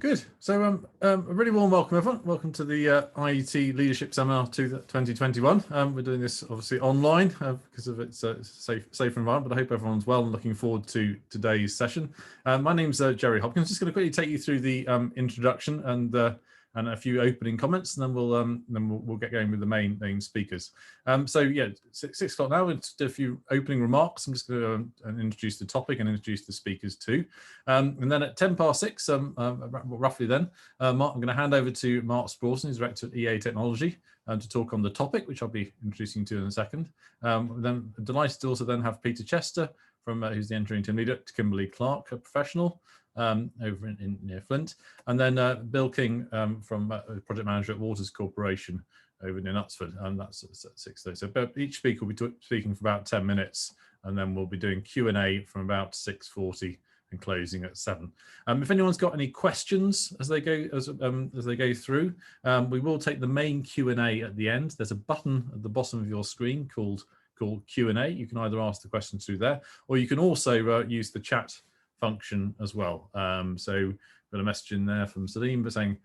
Good. So a really warm welcome, everyone. Welcome to the IET Leadership Seminar 2021. We're doing this obviously online because of its safe environment, but I hope everyone's well and looking forward to today's session. My name's Jerry Hopkins. Just going to quickly take you through the introduction and a few opening comments, and then we'll get going with the main speakers. So yeah, 6 o'clock now. We'll do a few opening remarks. I'm just going to introduce the topic and introduce the speakers too. And then at 6:10, roughly then, I'm going to hand over to Mark Sprawlson, who's Director at EA Technology, to talk on the topic, which I'll be introducing you to in a second. Then delighted to also then have Peter Chester, who's the engineering team leader, to Kimberly Clark, a professional, over in near Flint, and then Bill King from project manager at Waters Corporation over near Knutsford, and that's at 6:30. So each speaker will be speaking for about 10 minutes, and then we'll be doing Q&A from about 6:40 and closing at 7. If anyone's got any questions as they go through, we will take the main Q&A at the end. There's a button at the bottom of your screen called Q&A. You can either ask the questions through there, or you can also use the chat function as well. So got a message in there from Salim but saying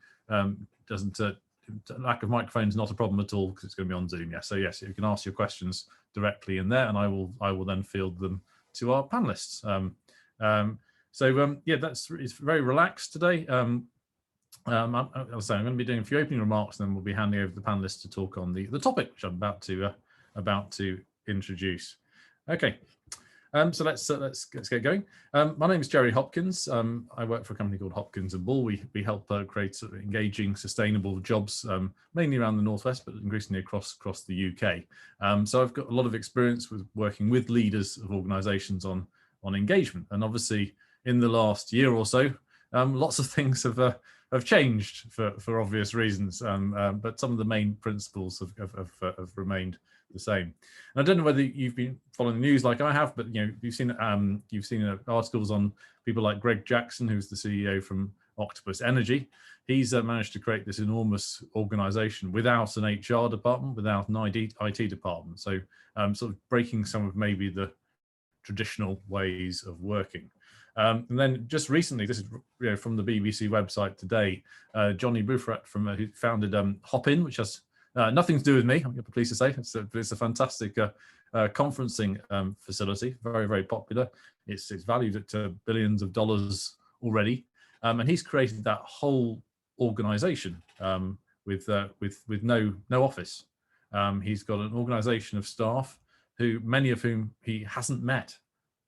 lack of microphone is not a problem at all because it's going to be on Zoom. Yeah, so yes, you can ask your questions directly in there, and I will then field them to our panelists. Yeah, it's very relaxed today. I'm going to be doing a few opening remarks, and then we'll be handing over to the panelists to talk on the topic which I'm about to introduce. Okay. So let's get going. My name is Jerry Hopkins. I work for a company called Hopkins and Bull. We help create sort of engaging, sustainable jobs, mainly around the Northwest, but increasingly across the UK. So I've got a lot of experience with working with leaders of organisations on engagement, and obviously in the last year or so, lots of things have changed for obvious reasons, but some of the main principles have remained the same. And I don't know whether you've been following the news like I have, but you've seen articles on people like Greg Jackson, who's the CEO from Octopus Energy. He's managed to create this enormous organization without an HR department, without an IT department. So sort of breaking some of maybe the traditional ways of working. And then just recently, this is from the BBC website today, Johnny Buffett who founded Hopin, which has nothing to do with me, I'm pleased to say. It's a fantastic conferencing facility, very, very popular. It's valued at billions of dollars already. And he's created that whole organization with no office. He's got an organization of staff many of whom he hasn't met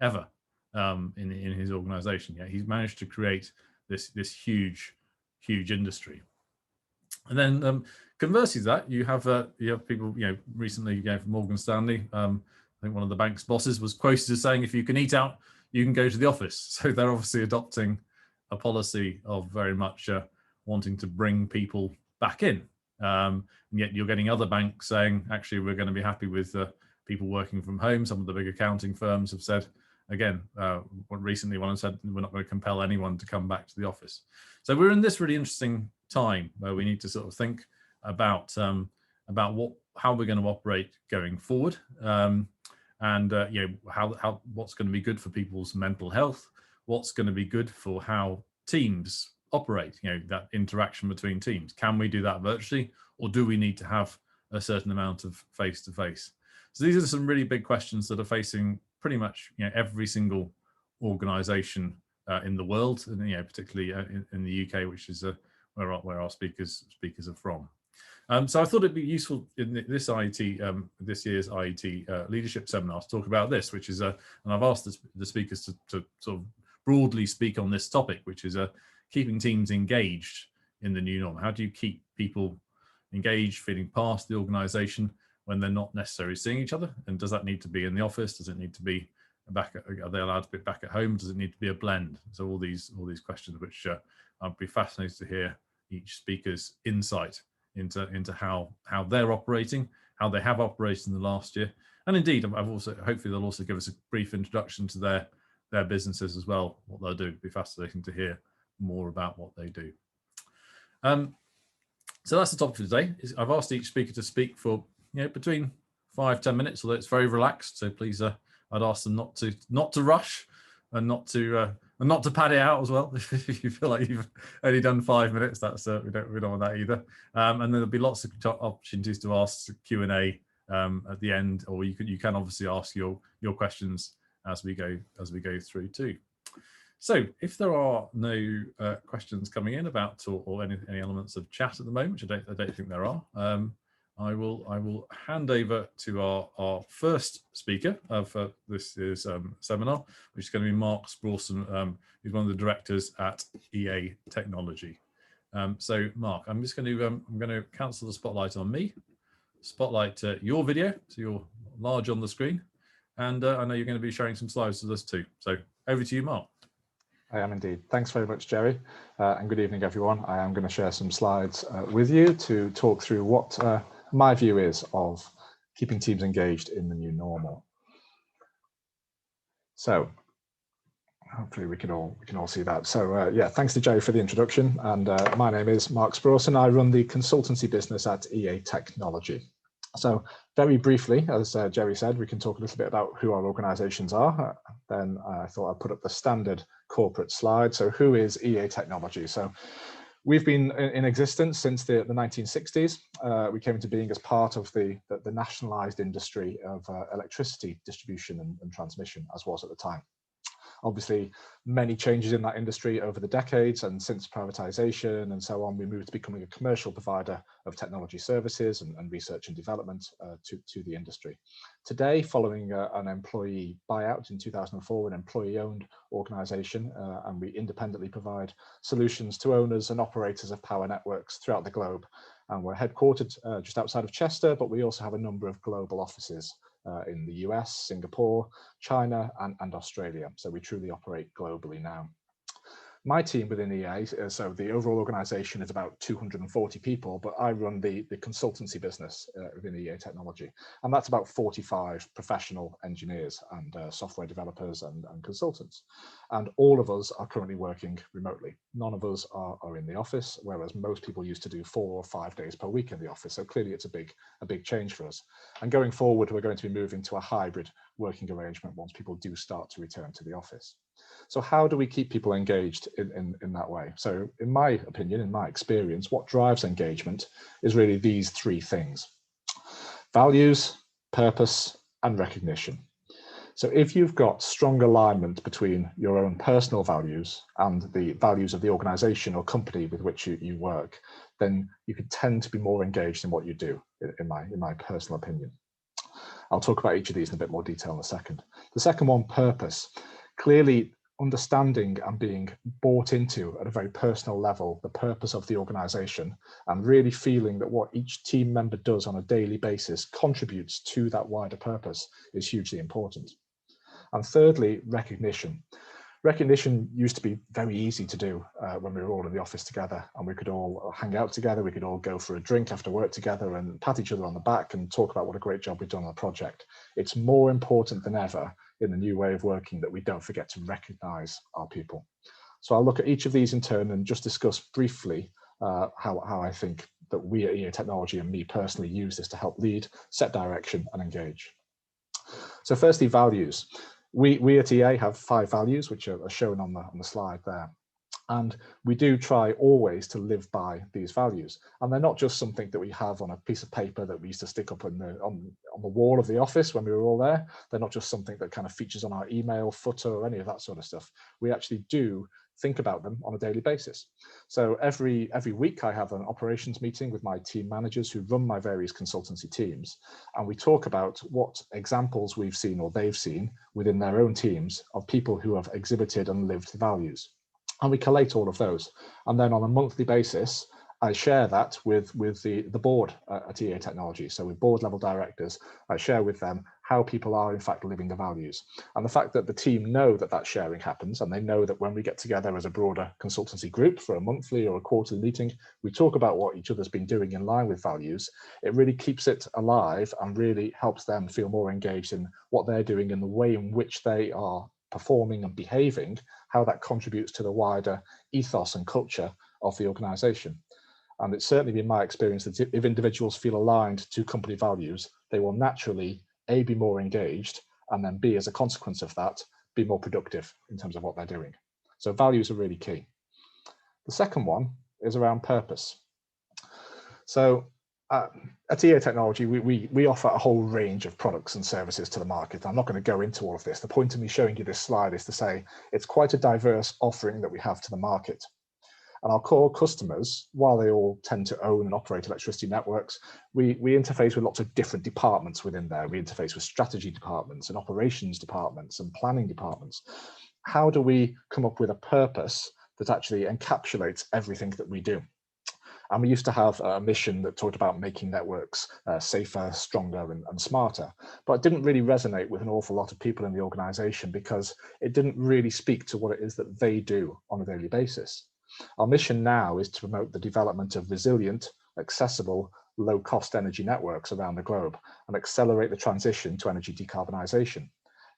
ever in his organization yet. He's managed to create this huge industry. And then conversely to that, you have people recently from Morgan Stanley. I think one of the bank's bosses was quoted as saying, if you can eat out, you can go to the office. So they're obviously adopting a policy of very much wanting to bring people back in. And yet you're getting other banks saying, actually, we're going to be happy with people working from home. Some of the big accounting firms have said, again, recently one said, we're not going to compel anyone to come back to the office. So we're in this really interesting time where we need to sort of think about how we're going to operate going forward, and what's going to be good for people's mental health, what's going to be good for how teams operate, that interaction between teams. Can we do that virtually, or do we need to have a certain amount of face-to-face? So these are some really big questions that are facing pretty much every single organization in the world, and particularly in the UK, which is where our speakers are from. So I thought it'd be useful in this this year's IET leadership seminar to talk about this, which is and I've asked the speakers to sort of broadly speak on this topic, which is keeping teams engaged in the new norm. How do you keep people engaged, feeling part of the organisation when they're not necessarily seeing each other? And does that need to be in the office? Does it need to be are they allowed to be back at home? Does it need to be a blend? So all these questions, which I'd be fascinated to hear each speaker's insight into how they're operating, how they have operated in the last year, and indeed, hopefully they'll also give us a brief introduction to their businesses as well, what they'll do. It'd be fascinating to hear more about what they do. So that's the topic for today. I've asked each speaker to speak for between 5-10 minutes, although it's very relaxed. So please, I'd ask them not to rush and not to And not to pad it out as well. If you feel like you've only done 5 minutes, that's we don't want that either. And then there'll be lots of opportunities to ask Q&A at the end, or you can obviously ask your questions as we go through too. So if there are no questions coming in about or any elements of chat at the moment, which I don't think there are, I will hand over to our first speaker for this is seminar, which is going to be Mark Sprawlson, who's one of the directors at EA Technology. So Mark, I'm just going to cancel the spotlight on me, spotlight your video, so you're large on the screen, and I know you're going to be sharing some slides with us too. So over to you, Mark. I am indeed. Thanks very much, Jerry, and good evening, everyone. I am going to share some slides with you to talk through what my view is of keeping teams engaged in the new normal. So hopefully we can all see that. So yeah, thanks to Jerry for the introduction. And my name is Mark Sprawlson. I run the consultancy business at EA Technology. So very briefly, as Jerry said, we can talk a little bit about who our organizations are. Then I thought I'd put up the standard corporate slide. So who is EA Technology? So we've been in existence since the 1960s. We came into being as part of the nationalized industry of electricity distribution and transmission, as was at the time. Obviously, many changes in that industry over the decades, and since privatization and so on, we moved to becoming a commercial provider of technology services and research and development to the industry. Today, following an employee buyout in 2004, an employee-owned organization, and we independently provide solutions to owners and operators of power networks throughout the globe. And we're headquartered just outside of Chester, but we also have a number of global offices in the US, Singapore, China, and Australia. So we truly operate globally now. My team within EA, so the overall organization is about 240 people, but I run the consultancy business within EA Technology. And that's about 45 professional engineers and software developers and consultants. And all of us are currently working remotely. None of us are in the office, whereas most people used to do 4 or 5 days per week in the office. So clearly it's a big change for us. And going forward, we're going to be moving to a hybrid working arrangement once people do start to return to the office. So how do we keep people engaged in that way? So in my opinion, in my experience, what drives engagement is really these 3 things: values, purpose, and recognition. So if you've got strong alignment between your own personal values and the values of the organization or company with which you work, then you could tend to be more engaged in what you do, in my personal opinion. I'll talk about each of these in a bit more detail in a second. The second one, purpose. Clearly, understanding and being bought into at a very personal level the purpose of the organization, and really feeling that what each team member does on a daily basis contributes to that wider purpose is hugely important. And thirdly, recognition. Recognition used to be very easy to do when we were all in the office together, and we could all hang out together, we could all go for a drink after work together and pat each other on the back and talk about what a great job we've done on the project. It's more important than ever in the new way of working that we don't forget to recognize our people. So I'll look at each of these in turn and just discuss briefly how I think that we at EA Technology and me personally use this to help lead, set direction, and engage. So firstly, values. We at EA have 5 values, which are shown on the slide there. And we do try always to live by these values. And they're not just something that we have on a piece of paper that we used to stick up on the wall of the office when we were all there. They're not just something that kind of features on our email footer or any of that sort of stuff. We actually do think about them on a daily basis. So every week I have an operations meeting with my team managers who run my various consultancy teams, and we talk about what examples we've seen or they've seen within their own teams of people who have exhibited and lived the values. And we collate all of those. And then on a monthly basis, I share that with the board at EA Technology. So with board level directors, I share with them how people are in fact living the values. And the fact that the team know that that sharing happens, and they know that when we get together as a broader consultancy group for a monthly or a quarterly meeting, we talk about what each other's been doing in line with values. It really keeps it alive and really helps them feel more engaged in what they're doing and the way in which they are performing and behaving, how that contributes to the wider ethos and culture of the organization. And it's certainly been my experience that if individuals feel aligned to company values, they will naturally, A, be more engaged, and then B, as a consequence of that, be more productive in terms of what they're doing. So values are really key. The second one is around purpose. So at EA Technology, we offer a whole range of products and services to the market. I'm not going to go into all of this. The point of me showing you this slide is to say it's quite a diverse offering that we have to the market. And our core customers, while they all tend to own and operate electricity networks, we interface with lots of different departments within there. We interface with strategy departments and operations departments and planning departments. How do we come up with a purpose that actually encapsulates everything that we do? And we used to have a mission that talked about making networks safer, stronger, and smarter. But it didn't really resonate with an awful lot of people in the organization because it didn't really speak to what it is that they do on a daily basis. Our mission now is to promote the development of resilient, accessible, low-cost energy networks around the globe and accelerate the transition to energy decarbonisation.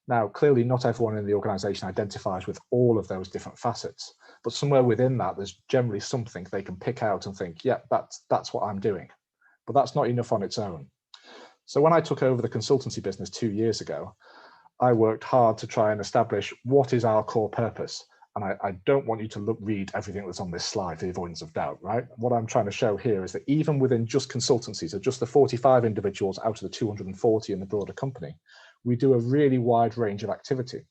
Now, clearly not everyone in the organisation identifies with all of those different facets, but somewhere within that, there's generally something they can pick out and think, yeah, that's what I'm doing. But that's not enough on its own. So when I took over the consultancy business 2 years ago, I worked hard to try and establish what is our core purpose. And I don't want you to read everything that's on this slide for the avoidance of doubt, right? What I'm trying to show here is that even within just consultancies, so just the 45 individuals out of the 240 in the broader company, we do a really wide range of activity.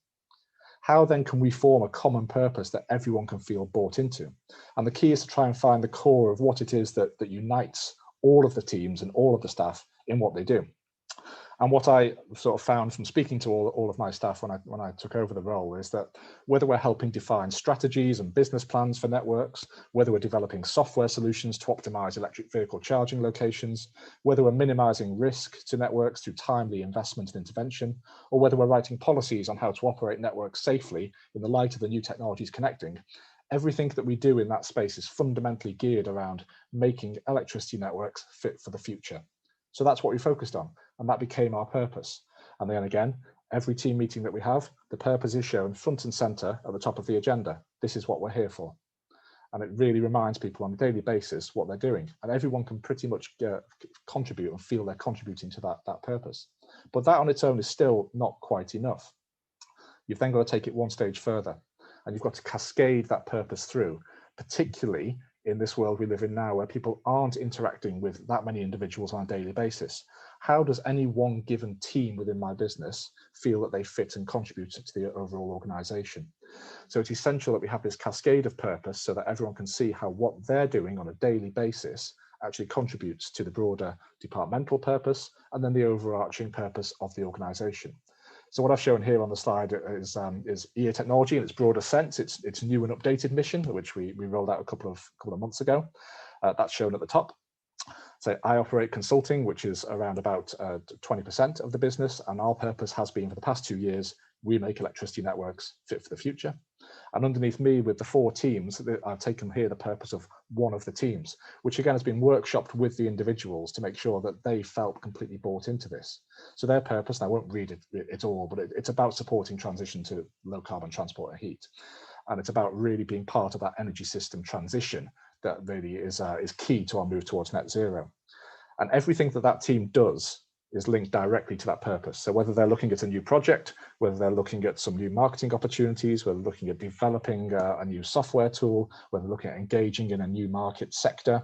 How then can we form a common purpose that everyone can feel bought into? And the key is to try and find the core of what it is that unites all of the teams and all of the staff in what they do. And what I sort of found from speaking to all of my staff when I took over the role is that whether we're helping define strategies and business plans for networks, whether we're developing software solutions to optimize electric vehicle charging locations, whether we're minimizing risk to networks through timely investment and intervention, or whether we're writing policies on how to operate networks safely in the light of the new technologies connecting, everything that we do in that space is fundamentally geared around making electricity networks fit for the future. So that's what we focused on, and that became our purpose. And then again, every team meeting that we have, the purpose is shown front and center at the top of the agenda. This is what we're here for. And it really reminds people on a daily basis what they're doing. And everyone can pretty much contribute and feel they're contributing to that purpose. But that on its own is still not quite enough. You've then got to take it one stage further, and you've got to cascade that purpose through, particularly in this world we live in now, where people aren't interacting with that many individuals on a daily basis. How does any one given team within my business feel that they fit and contribute to the overall organization? So it's essential that we have this cascade of purpose so that everyone can see how what they're doing on a daily basis actually contributes to the broader departmental purpose and then the overarching purpose of the organization. So what I've shown here on the slide is EA Technology in its broader sense. It's new and updated mission, which we rolled out a couple of months ago. That's shown at the top. So I operate consulting, which is around about 20% of the business, and our purpose has been for the past 2 years, we make electricity networks fit for the future. And underneath me with the 4 teams, I've taken here the purpose of one of the teams, which again has been workshopped with the individuals to make sure that they felt completely bought into this. So their purpose, and I won't read it all, but it's about supporting transition to low carbon transport and heat. And it's about really being part of that energy system transition that really is key to our move towards net zero. And everything that team does is linked directly to that purpose. So whether they're looking at a new project, whether they're looking at some new marketing opportunities, whether they're looking at developing a new software tool, whether they're looking at engaging in a new market sector,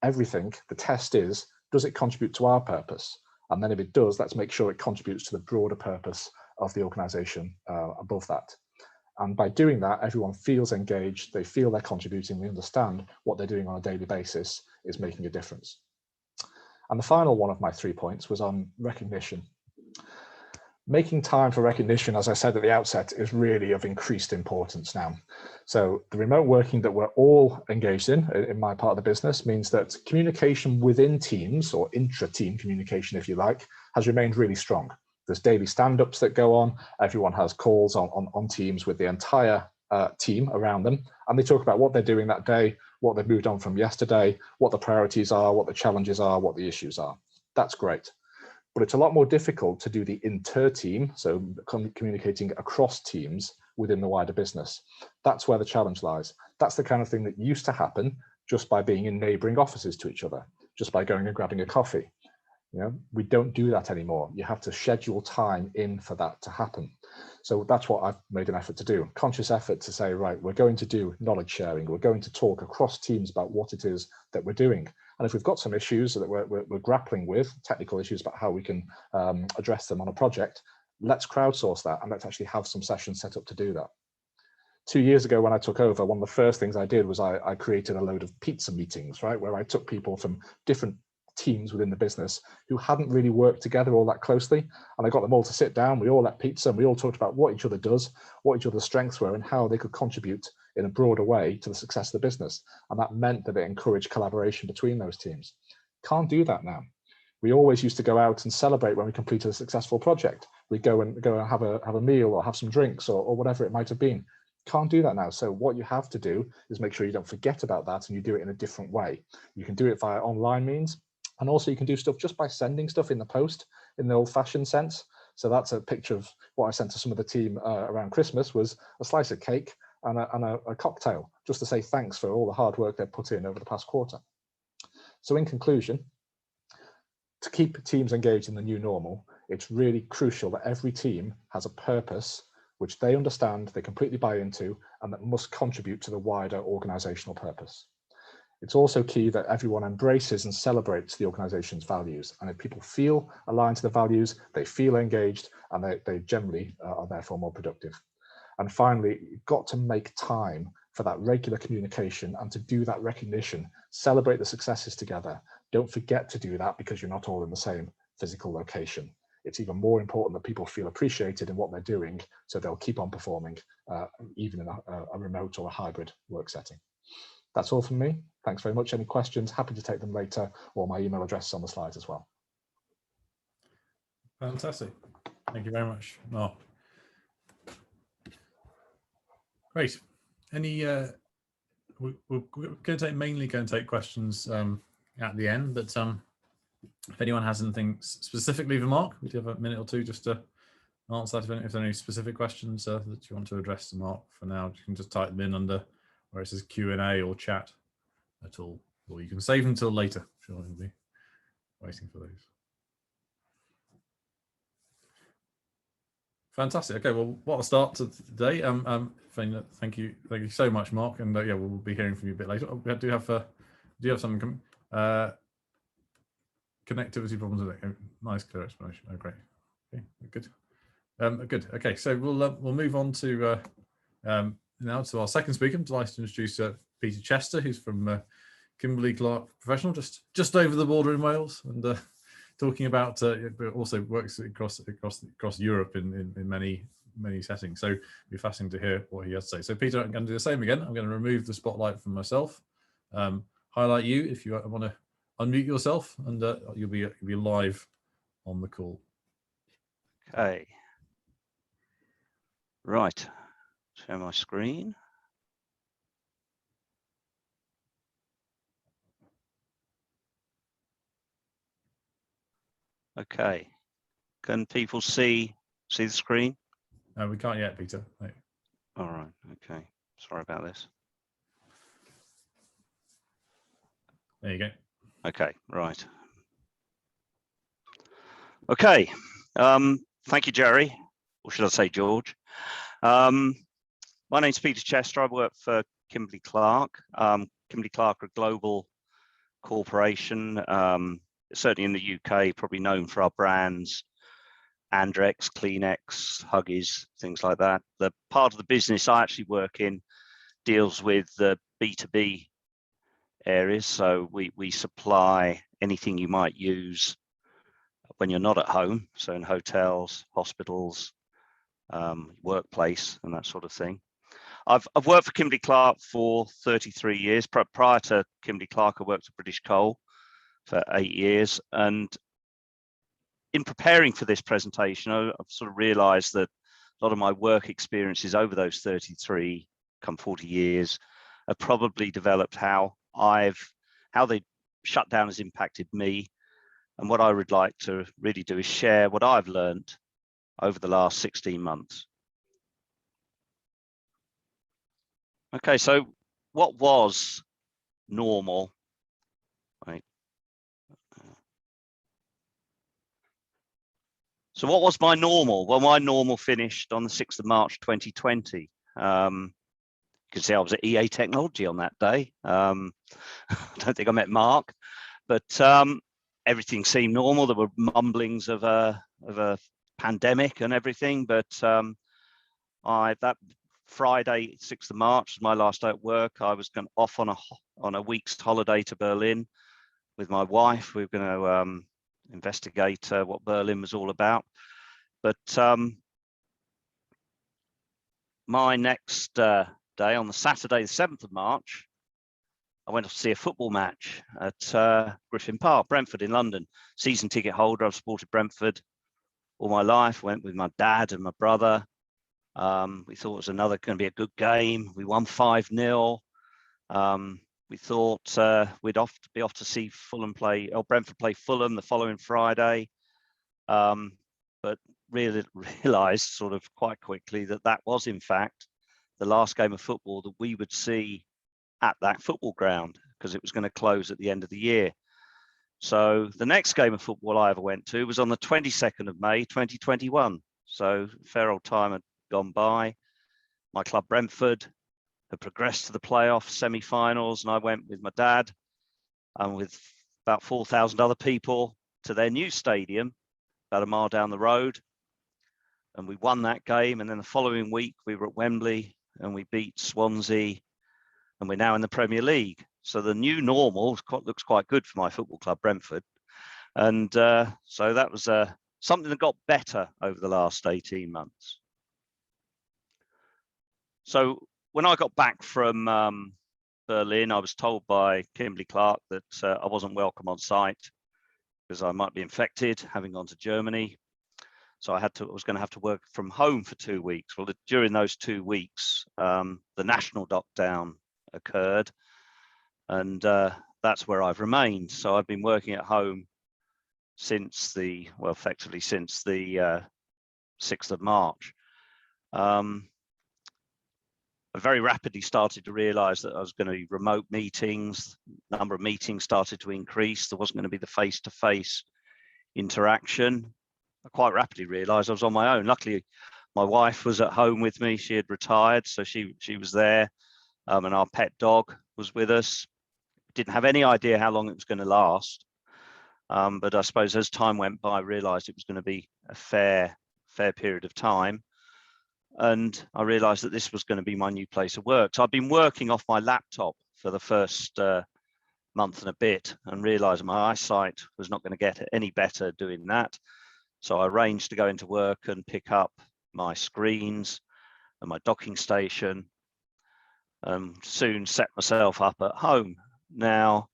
everything, the test is, does it contribute to our purpose? And then if it does, let's make sure it contributes to the broader purpose of the organization above that. And by doing that, everyone feels engaged, they feel they're contributing, they understand what they're doing on a daily basis is making a difference. And the final one of my 3 points was on recognition. Making time for recognition, as I said at the outset, is really of increased importance now. So the remote working that we're all engaged in my part of the business, means that communication within teams, or intra-team communication, if you like, has remained really strong. There's daily stand-ups that go on. Everyone has calls on Teams with the entire team around them, and they talk about what they're doing that day, what they've moved on from yesterday, what the priorities are, what the challenges are, what the issues are. That's great. But it's a lot more difficult to do the inter-team, so communicating across teams within the wider business. That's where the challenge lies. That's the kind of thing that used to happen just by being in neighboring offices to each other, just by going and grabbing a coffee. You know, we don't do that anymore. You have to schedule time in for that to happen. So that's what I've made an effort to do, conscious effort to say, right, we're going to do knowledge sharing. We're going to talk across teams about what it is that we're doing. And if we've got some issues that we're grappling with, technical issues about how we can address them on a project, let's crowdsource that and let's actually have some sessions set up to do that. 2 years ago when I took over, one of the first things I did was I created a load of pizza meetings, right, where I took people from different teams within the business who hadn't really worked together all that closely, and I got them all to sit down. We all ate pizza and we all talked about what each other does, what each other's strengths were, and how they could contribute in a broader way to the success of the business. And that meant that it encouraged collaboration between those teams. Can't do that now. We always used to go out and celebrate when we completed a successful project. We'd go and have a meal or have some drinks or whatever it might have been. Can't do that now. So what you have to do is make sure you don't forget about that and you do it in a different way. You can do it via online means. And also you can do stuff just by sending stuff in the post in the old-fashioned sense. So that's a picture of what I sent to some of the team around Christmas, was a slice of cake and a cocktail, just to say thanks for all the hard work they've put in over the past quarter. So in conclusion, to keep teams engaged in the new normal, it's really crucial that every team has a purpose which they understand, they completely buy into, and that must contribute to the wider organizational purpose. It's also key that everyone embraces and celebrates the organization's values. And if people feel aligned to the values, they feel engaged, and they generally are therefore more productive. And finally, you've got to make time for that regular communication and to do that recognition, celebrate the successes together. Don't forget to do that because you're not all in the same physical location. It's even more important that people feel appreciated in what they're doing, so they'll keep on performing, even in a remote or a hybrid work setting. That's all from me. Thanks very much. Any questions? Happy to take them later, or my email address is on the slides as well. Fantastic. Thank you very much, Mark. Great. Any, we're going to mainly going to take questions at the end, but if anyone has anything specifically for Mark, we do have a minute or two just to answer that. If there are any specific questions that you want to address to Mark for now, you can just type them in under where it says Q&A or chat at all, or you can save them until later. Sure, we'll be waiting for those. Fantastic. Okay, well, what a start to today. Thank you so much, Mark. And yeah, we'll be hearing from you a bit later. We do have something coming. Connectivity problems. Nice, clear explanation. Oh, great. Okay, good. Good. Okay, so we'll move on to now to our second speaker. I'm delighted to introduce Peter Chester, who's from Kimberly-Clark Professional, just over the border in Wales, and talking about also works across Europe in many settings. So it'll be fascinating to hear what he has to say. So Peter, I'm going to do the same again. I'm going to remove the spotlight from myself, highlight you if you want to unmute yourself, and you'll be live on the call. Okay. Right. Share my screen. Okay. Can people see the screen? No, we can't yet, Peter. No. All right. Okay. Sorry about this. There you go. Okay. Right. Okay. Thank you, Jerry, or should I say George? My name's Peter Chester. I work for Kimberly-Clark. Kimberly-Clark are a global corporation, certainly in the UK, probably known for our brands, Andrex, Kleenex, Huggies, things like that. The part of the business I actually work in deals with the B2B areas. So we supply anything you might use when you're not at home. So in hotels, hospitals, workplace and that sort of thing. I've worked for Kimberly-Clark for 33 years. Prior to Kimberly-Clark, I worked at British Coal for 8 years. And in preparing for this presentation, I've sort of realized that a lot of my work experiences over those 40 years have probably developed how the shutdown has impacted me. And what I would like to really do is share what I've learned over the last 16 months. Okay, so what was normal? Right. So what was my normal? Well, my normal finished on the 6th of March 2020. You can see I was at EA Technology on that day. I don't think I met Mark, but everything seemed normal. There were mumblings of a pandemic and everything, but that Friday, 6th of March, was my last day at work. I was going off on a week's holiday to Berlin with my wife. We were going to investigate what Berlin was all about. But my next day, on the Saturday, the 7th of March, I went to see a football match at Griffin Park, Brentford in London. Season ticket holder. I've supported Brentford all my life. Went with my dad and my brother. We thought it was going to be a good game. We won 5-0. We thought we'd be off to see Brentford play Fulham the following Friday. But really realised sort of quite quickly that was in fact the last game of football that we would see at that football ground, because it was going to close at the end of the year. So the next game of football I ever went to was on the 22nd of May 2021. So a fair old time had gone by. My club Brentford had progressed to the playoff semi-finals, and I went with my dad and with about 4,000 other people to their new stadium about a mile down the road, and we won that game. And then the following week we were at Wembley and we beat Swansea, and we're now in the Premier League. So the new normal looks quite good for my football club Brentford. And so that was something that got better over the last 18 months. So when I got back from Berlin, I was told by Kimberly Clark that I wasn't welcome on site because I might be infected, having gone to Germany. So I was going to have to work from home for 2 weeks. Well, during those 2 weeks, the national lockdown occurred, and that's where I've remained. So I've been working at home effectively since the 6th of March. I very rapidly started to realize that I was going to be remote meetings. The number of meetings started to increase. There wasn't going to be the face-to-face interaction. I quite rapidly realized I was on my own. Luckily, my wife was at home with me. She had retired, so she was there, and our pet dog was with us. Didn't have any idea how long it was going to last, but I suppose as time went by, I realized it was going to be a fair period of time. And I realized that this was going to be my new place of work. So I've been working off my laptop for the first month and a bit, and realized my eyesight was not going to get any better doing that. So I arranged to go into work and pick up my screens and my docking station, and soon set myself up at home. Now,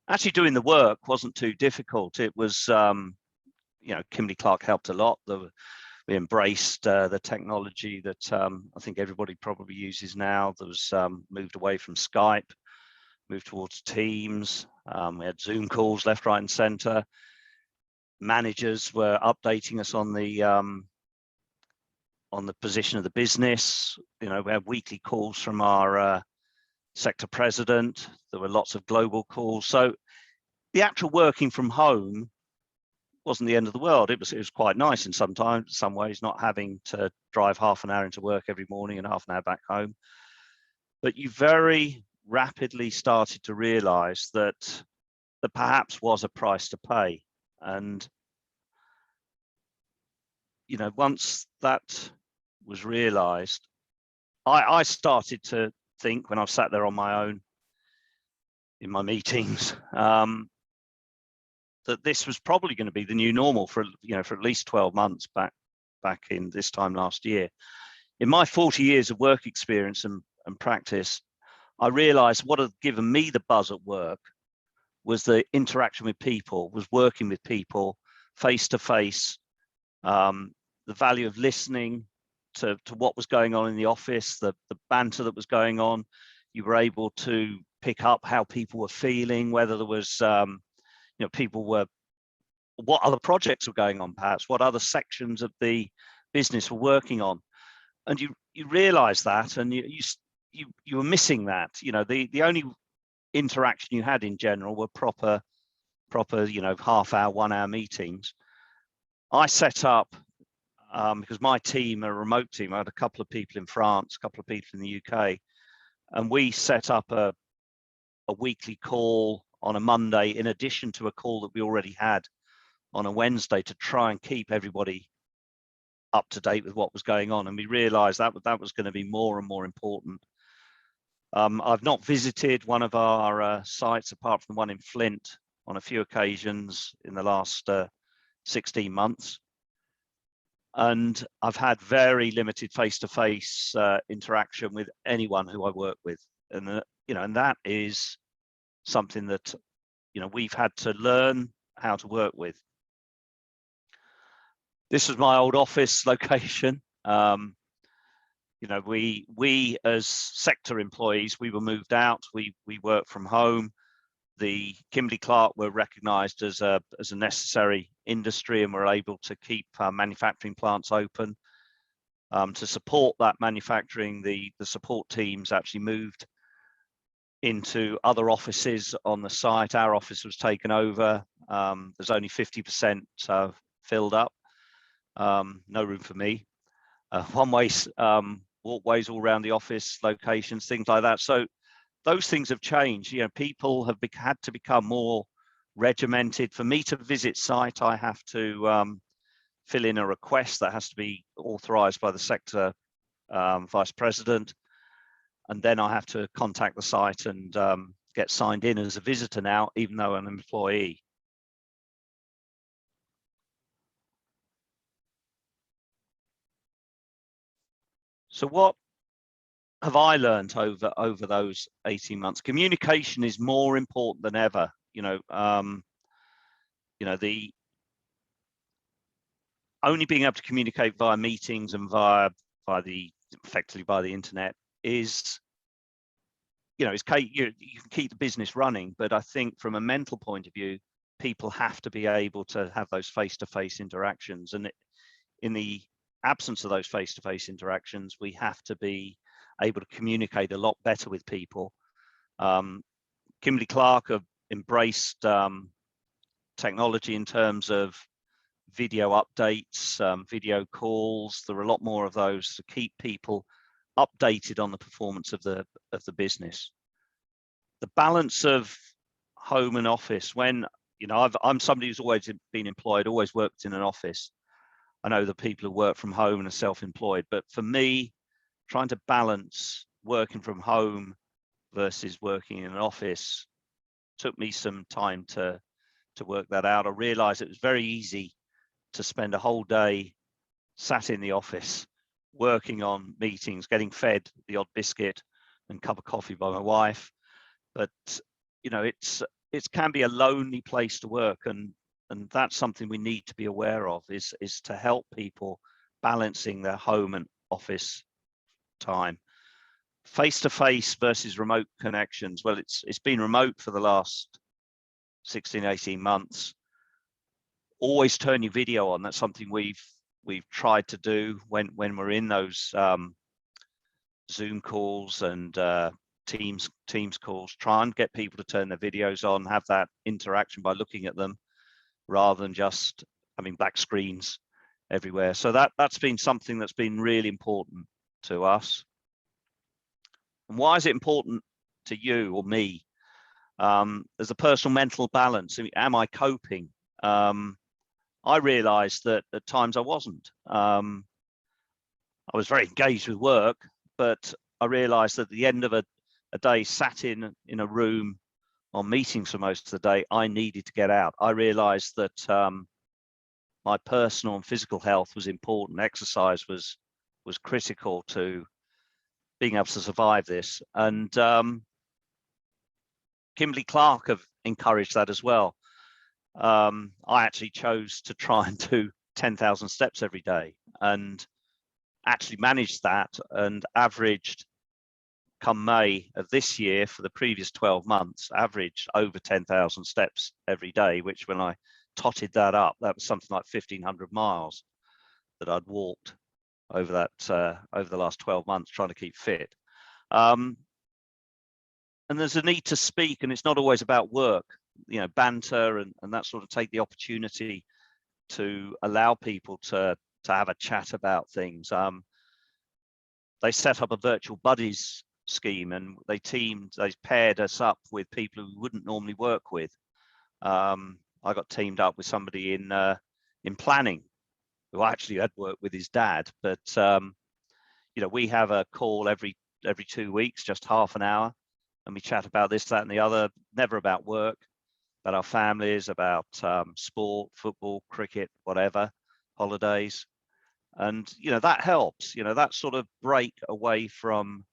actually doing the work wasn't too difficult. It was, Kimberly Clark helped a lot. We embraced the technology that I think everybody probably uses now. There was moved away from Skype, moved towards Teams. We had Zoom calls left, right, and centre. Managers were updating us on the position of the business. We had weekly calls from our sector president. There were lots of global calls. So the actual working from home wasn't the end of the world. It was quite nice in some ways, not having to drive half an hour into work every morning and half an hour back home. But you very rapidly started to realize that there perhaps was a price to pay. And once that was realized, I started to think, when I sat there on my own in my meetings, that this was probably going to be the new normal for at least 12 months back in this time last year. In my 40 years of work experience and practice, I realized what had given me the buzz at work was the interaction with people, was working with people face to face, the value of listening to what was going on in the office, the banter that was going on. You were able to pick up how people were feeling, whether there was what other projects were going on, perhaps what other sections of the business were working on, and you realize that, and you were missing that. The only interaction you had in general were proper half hour, 1 hour meetings. I set up, because my team, a remote team, I had a couple of people in France, a couple of people in the UK, and we set up a weekly call on a Monday, in addition to a call that we already had on a Wednesday, to try and keep everybody up to date with what was going on. And we realized that was going to be more and more important. I've not visited one of our sites apart from the one in Flint on a few occasions in the last 16 months. And I've had very limited face-to-face interaction with anyone who I work with. And, and that is something that, we've had to learn how to work with. This was my old office location. We as sector employees, we were moved out. We work from home. The Kimberly-Clark were recognised as a necessary industry, and were able to keep manufacturing plants open. To support that manufacturing, the support teams actually moved into other offices on the site. Our office was taken over. There's only 50% filled up. No room for me. One-way walkways all around the office locations, things like that. So those things have changed. People have had to become more regimented. For me to visit site, I have to fill in a request that has to be authorized by the sector vice president. And then I have to contact the site and get signed in as a visitor now, even though I'm an employee. So what have I learned over those 18 months? Communication is more important than ever. The only being able to communicate via meetings and effectively by the internet is, you can keep the business running, but I think from a mental point of view, people have to be able to have those face-to-face interactions. And in the absence of those face-to-face interactions, we have to be able to communicate a lot better with people. Kimberly-Clark have embraced technology in terms of video updates, video calls. There are a lot more of those to keep people updated on the performance of the business. The balance of home and office. When I'm somebody who's always been employed, always worked in an office. I know the people who work from home and are self-employed, but for me, trying to balance working from home versus working in an office took me some time to work that out. I realized it was very easy to spend a whole day sat in the office working on meetings, getting fed the odd biscuit and cup of coffee by my wife. But it can be a lonely place to work, and that's something we need to be aware of, is to help people balancing their home and office time. Face-to-face versus remote connections. Well, it's been remote for the last 16, 18 months. Always turn your video on. That's something we've tried to do when we're in those Zoom calls and Teams calls. Try and get people to turn their videos on, have that interaction by looking at them, rather than just having black screens everywhere. So that's been something that's been really important to us. And why is it important to you or me? There's a personal mental balance. Am I coping? I realized that at times I wasn't. I was very engaged with work, but I realized that at the end of a day sat in a room on meetings for most of the day, I needed to get out. I realized that my personal and physical health was important. Exercise was critical to being able to survive this. And Kimberly-Clark have encouraged that as well. I actually chose to try and do 10,000 steps every day, and actually managed that, and averaged, come May of this year, for the previous 12 months, averaged over 10,000 steps every day, which when I totted that up, that was something like 1,500 miles that I'd walked over that over the last 12 months, trying to keep fit. And there's a need to speak, and it's not always about work, banter and that sort of, take the opportunity to allow people to have a chat about things. They set up a virtual buddies scheme, and they paired us up with people who wouldn't normally work with. I got teamed up with somebody in planning who actually had worked with his dad, but you know, we have a call every 2 weeks, just half an hour, and we chat about this, that, and the other, never about work, about our families, about sport, football, cricket, whatever, holidays. And, you know, that helps, you know, that sort of break away from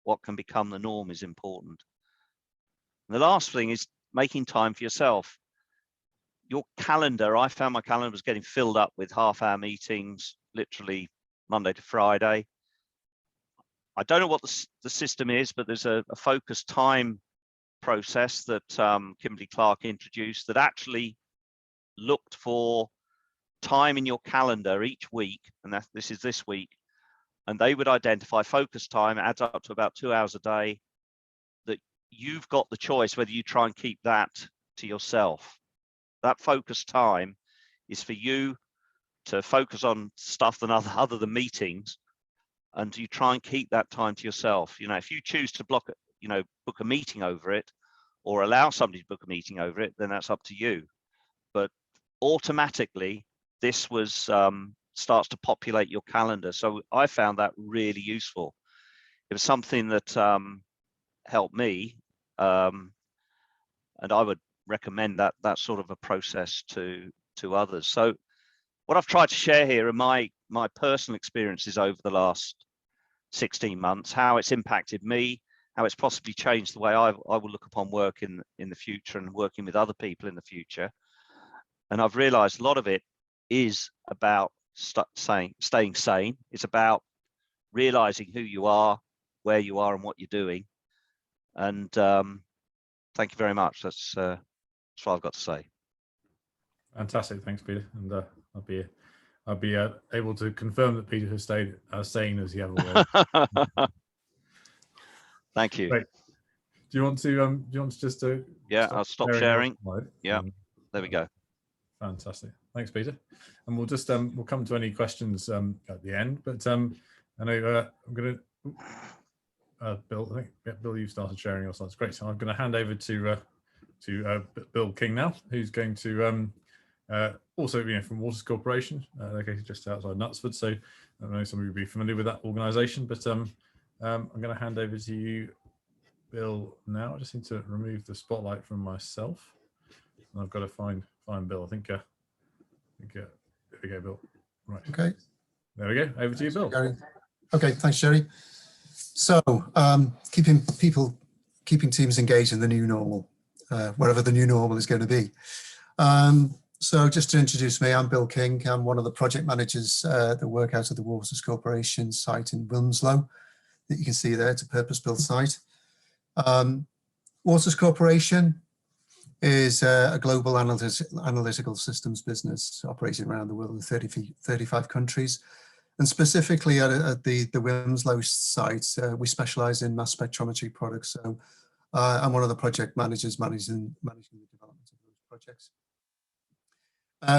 what can become the norm is important. And the last thing is making time for yourself. Your calendar, I found my calendar was getting filled up with half-hour meetings, literally Monday to Friday. I don't know what the system is, but there's a focused time process that Kimberly Clark introduced that actually looked for time in your calendar each week, and this is this week, and they would identify focus time, adds up to about 2 hours a day, that you've got the choice whether you try and keep that to yourself. That focus time is for you to focus on stuff other than meetings, and you try and keep that time to yourself. You know, if you choose to book a meeting over it, or allow somebody to book a meeting over it, then that's up to you. But automatically, this starts to populate your calendar. So I found that really useful. It was something that helped me, and I would recommend that sort of a process to others. So what I've tried to share here are my personal experiences over the last 16 months, how it's impacted me, how it's possibly changed the way I will look upon work in the future and working with other people in the future. And I've realized a lot of it is about staying sane. It's about realizing who you are, where you are, and what you're doing. And thank you very much. That's what I've got to say. Fantastic, thanks, Peter. And I'll be able to confirm that Peter has stayed as sane as he ever was. Thank you. Great. Do you want to just yeah, I'll stop sharing. Yeah, there we go. Fantastic. Thanks, Peter. And we'll just we'll come to any questions at the end. But I know I'm going to Bill. I think Bill, you started sharing your slides. Great. So I'm going to hand over to Bill King now, who's going to also from Waters Corporation, located just outside Knutsford. So I know some of you will be familiar with that organisation, but I'm going to hand over to you, Bill, now. I just need to remove the spotlight from myself, and I've got to find Bill. I think there we go, Bill. Right. Okay. There we go. Over to you, Bill. Okay. Thanks, Jerry. So keeping teams engaged in the new normal, whatever the new normal is going to be. So just to introduce me, I'm Bill King. I'm one of the project managers that work out of the Waters Corporation site in Wilmslow that you can see there. It's a purpose-built site. Waters Corporation is a global analytical systems business operating around the world in 35 countries. And specifically at the Wilmslow site, we specialize in mass spectrometry products. So I'm one of the project managers managing the development of those projects.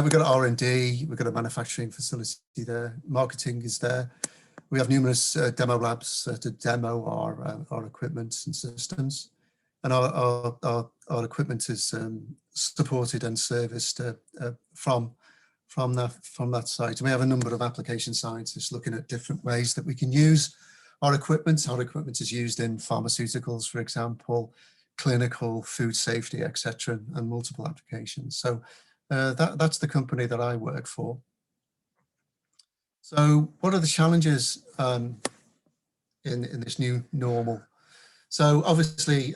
We've got R&D, we've got a manufacturing facility there, marketing is there. We have numerous demo labs to demo our equipment and systems. And our equipment is supported and serviced from that site. And we have a number of application scientists looking at different ways that we can use our equipment. Our equipment is used in pharmaceuticals, for example, clinical, food safety, etc., and multiple applications. So that's the company that I work for. So what are the challenges in this new normal? So obviously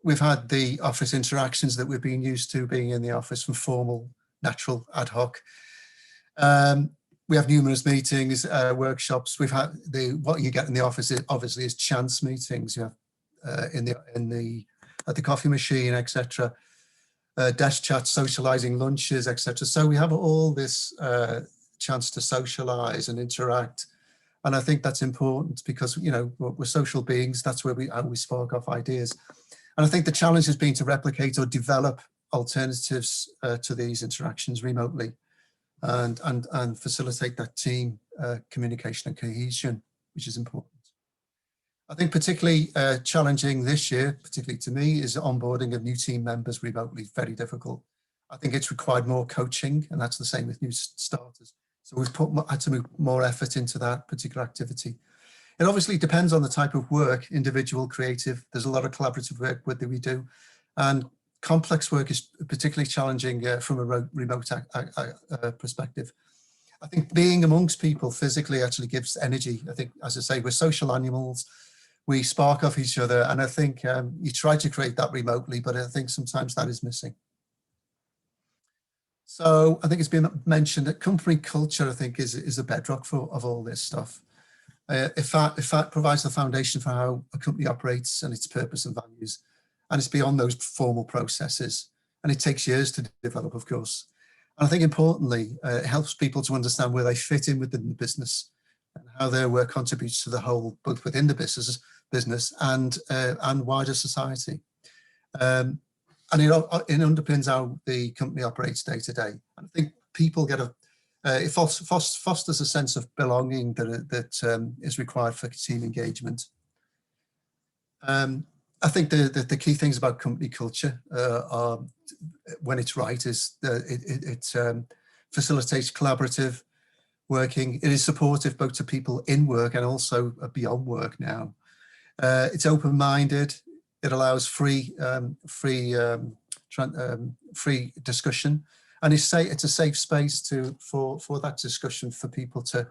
we've had the office interactions that we've been used to, being in the office, from formal, natural, ad hoc. We have numerous meetings, workshops. We've had what you get in the office obviously is chance meetings. You have at the coffee machine, etc. Desk chats, socializing lunches, etc. So we have all this chance to socialize and interact, and I think that's important because we're social beings. That's where we spark off ideas, and I think the challenge has been to replicate or develop alternatives to these interactions remotely. and facilitate that team communication and cohesion, which is important. I think particularly challenging this year, particularly to me, is onboarding of new team members remotely. Very difficult. I think it's required more coaching, and that's the same with new starters. So we've had to move more effort into that particular activity. It obviously depends on the type of work, individual, creative. There's a lot of collaborative work that we do, and complex work is particularly challenging from a remote perspective. I think being amongst people physically actually gives energy. I think, as I say, we're social animals. We spark off each other, and I think you try to create that remotely, but I think sometimes that is missing. So I think it's been mentioned that company culture, I think, is the bedrock of all this stuff. If that provides the foundation for how a company operates and its purpose and values, and it's beyond those formal processes, and it takes years to develop, of course. And I think importantly, it helps people to understand where they fit in within the business and how their work contributes to the whole, both within the business and wider society. And it underpins how the company operates day to day. And I think people get it fosters a sense of belonging that is required for team engagement. I think the key things about company culture are, when it's right, is that it facilitates collaborative working. It is supportive both to people in work and also beyond work now. It's open-minded. It allows free discussion, and it's a safe space for that discussion, for people to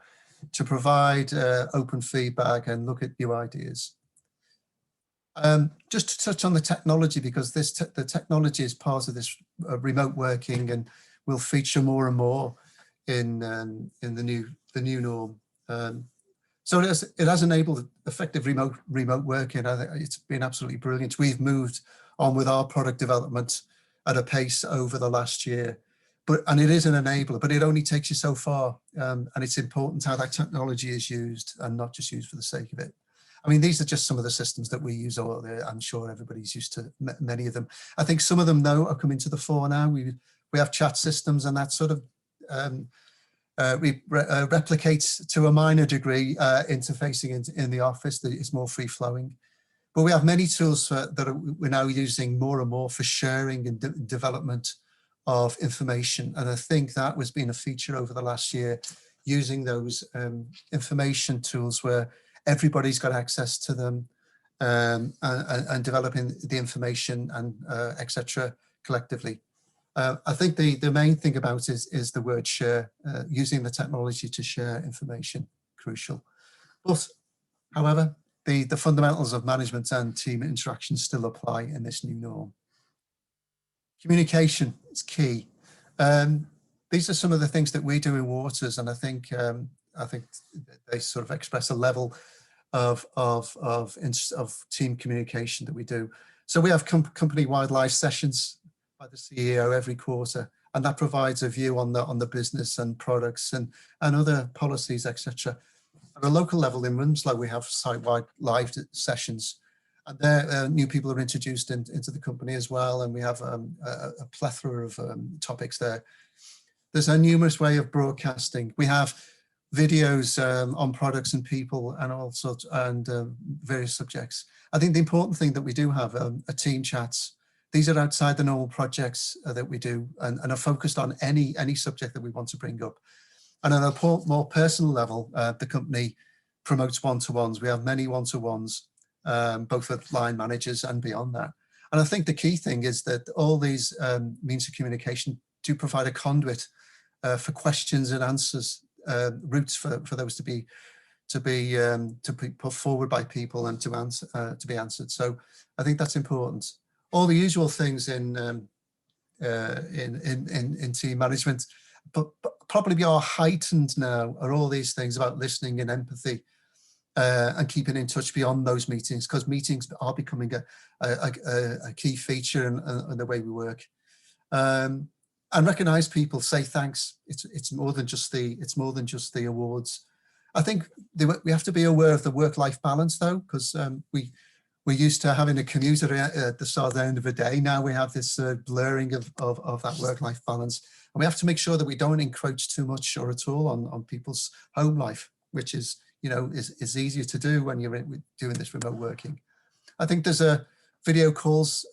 provide open feedback and look at new ideas. Just to touch on the technology, because the technology is part of this remote working and will feature more and more in the new norm. So it has enabled effective remote working. I think it's been absolutely brilliant. We've moved on with our product development at a pace over the last year, and it is an enabler, but it only takes you so far. And it's important how that technology is used and not just used for the sake of it. I mean, these are just some of the systems that we use, or I'm sure everybody's used to many of them. I think some of them, though, are coming to the fore now. We have chat systems, and that sort of replicates to a minor degree interfacing in the office. That it's more free-flowing. But we have many tools that we're now using more and more for sharing and development of information. And I think that was being a feature over the last year, using those information tools where everybody's got access to them, and developing the information and etc. collectively. I think the main thing about it is the word share, using the technology to share information, crucial. But, however, the fundamentals of management and team interaction still apply in this new norm. Communication is key. These are some of the things that we do in Waters, and I think they sort of express a level of team communication that we do. So we have company-wide live sessions by the CEO every quarter, and that provides a view on the business and products and other policies, etc. At a local level in Winslow, we have site-wide live sessions, and there new people are introduced into the company as well, and we have a plethora of topics there. There's a numerous way of broadcasting. We have videos on products and people and all sorts, and various subjects. I think the important thing that we do have are team chats. These are outside the normal projects that we do, and are focused on any subject that we want to bring up. And on a more personal level, the company promotes one-to-ones. We have many one-to-ones, both with line managers and beyond that. And I think the key thing is that all these means of communication do provide a conduit for questions and answers, routes for those to be put forward by people and to be answered. So I think that's important. All the usual things in team management, but probably are heightened now, are all these things about listening and empathy, and keeping in touch beyond those meetings, because meetings are becoming a key feature in the way we work. And recognize people, say thanks. It's more than just the awards. I think we have to be aware of the work-life balance, though, because we're used to having a commute at the start of the end of the day. Now we have this blurring of that work-life balance. And we have to make sure that we don't encroach too much or at all on people's home life, which is, is easier to do when you're doing this remote working. I think there's video calls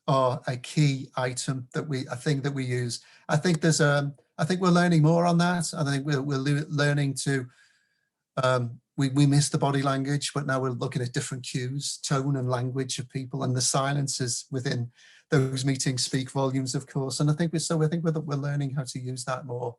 are a key item that we use. I think we're learning more on that. I think we're learning to, we miss the body language, but now we're looking at different cues, tone and language of people, and the silences within those meetings speak volumes, of course. And I think we're learning how to use that more.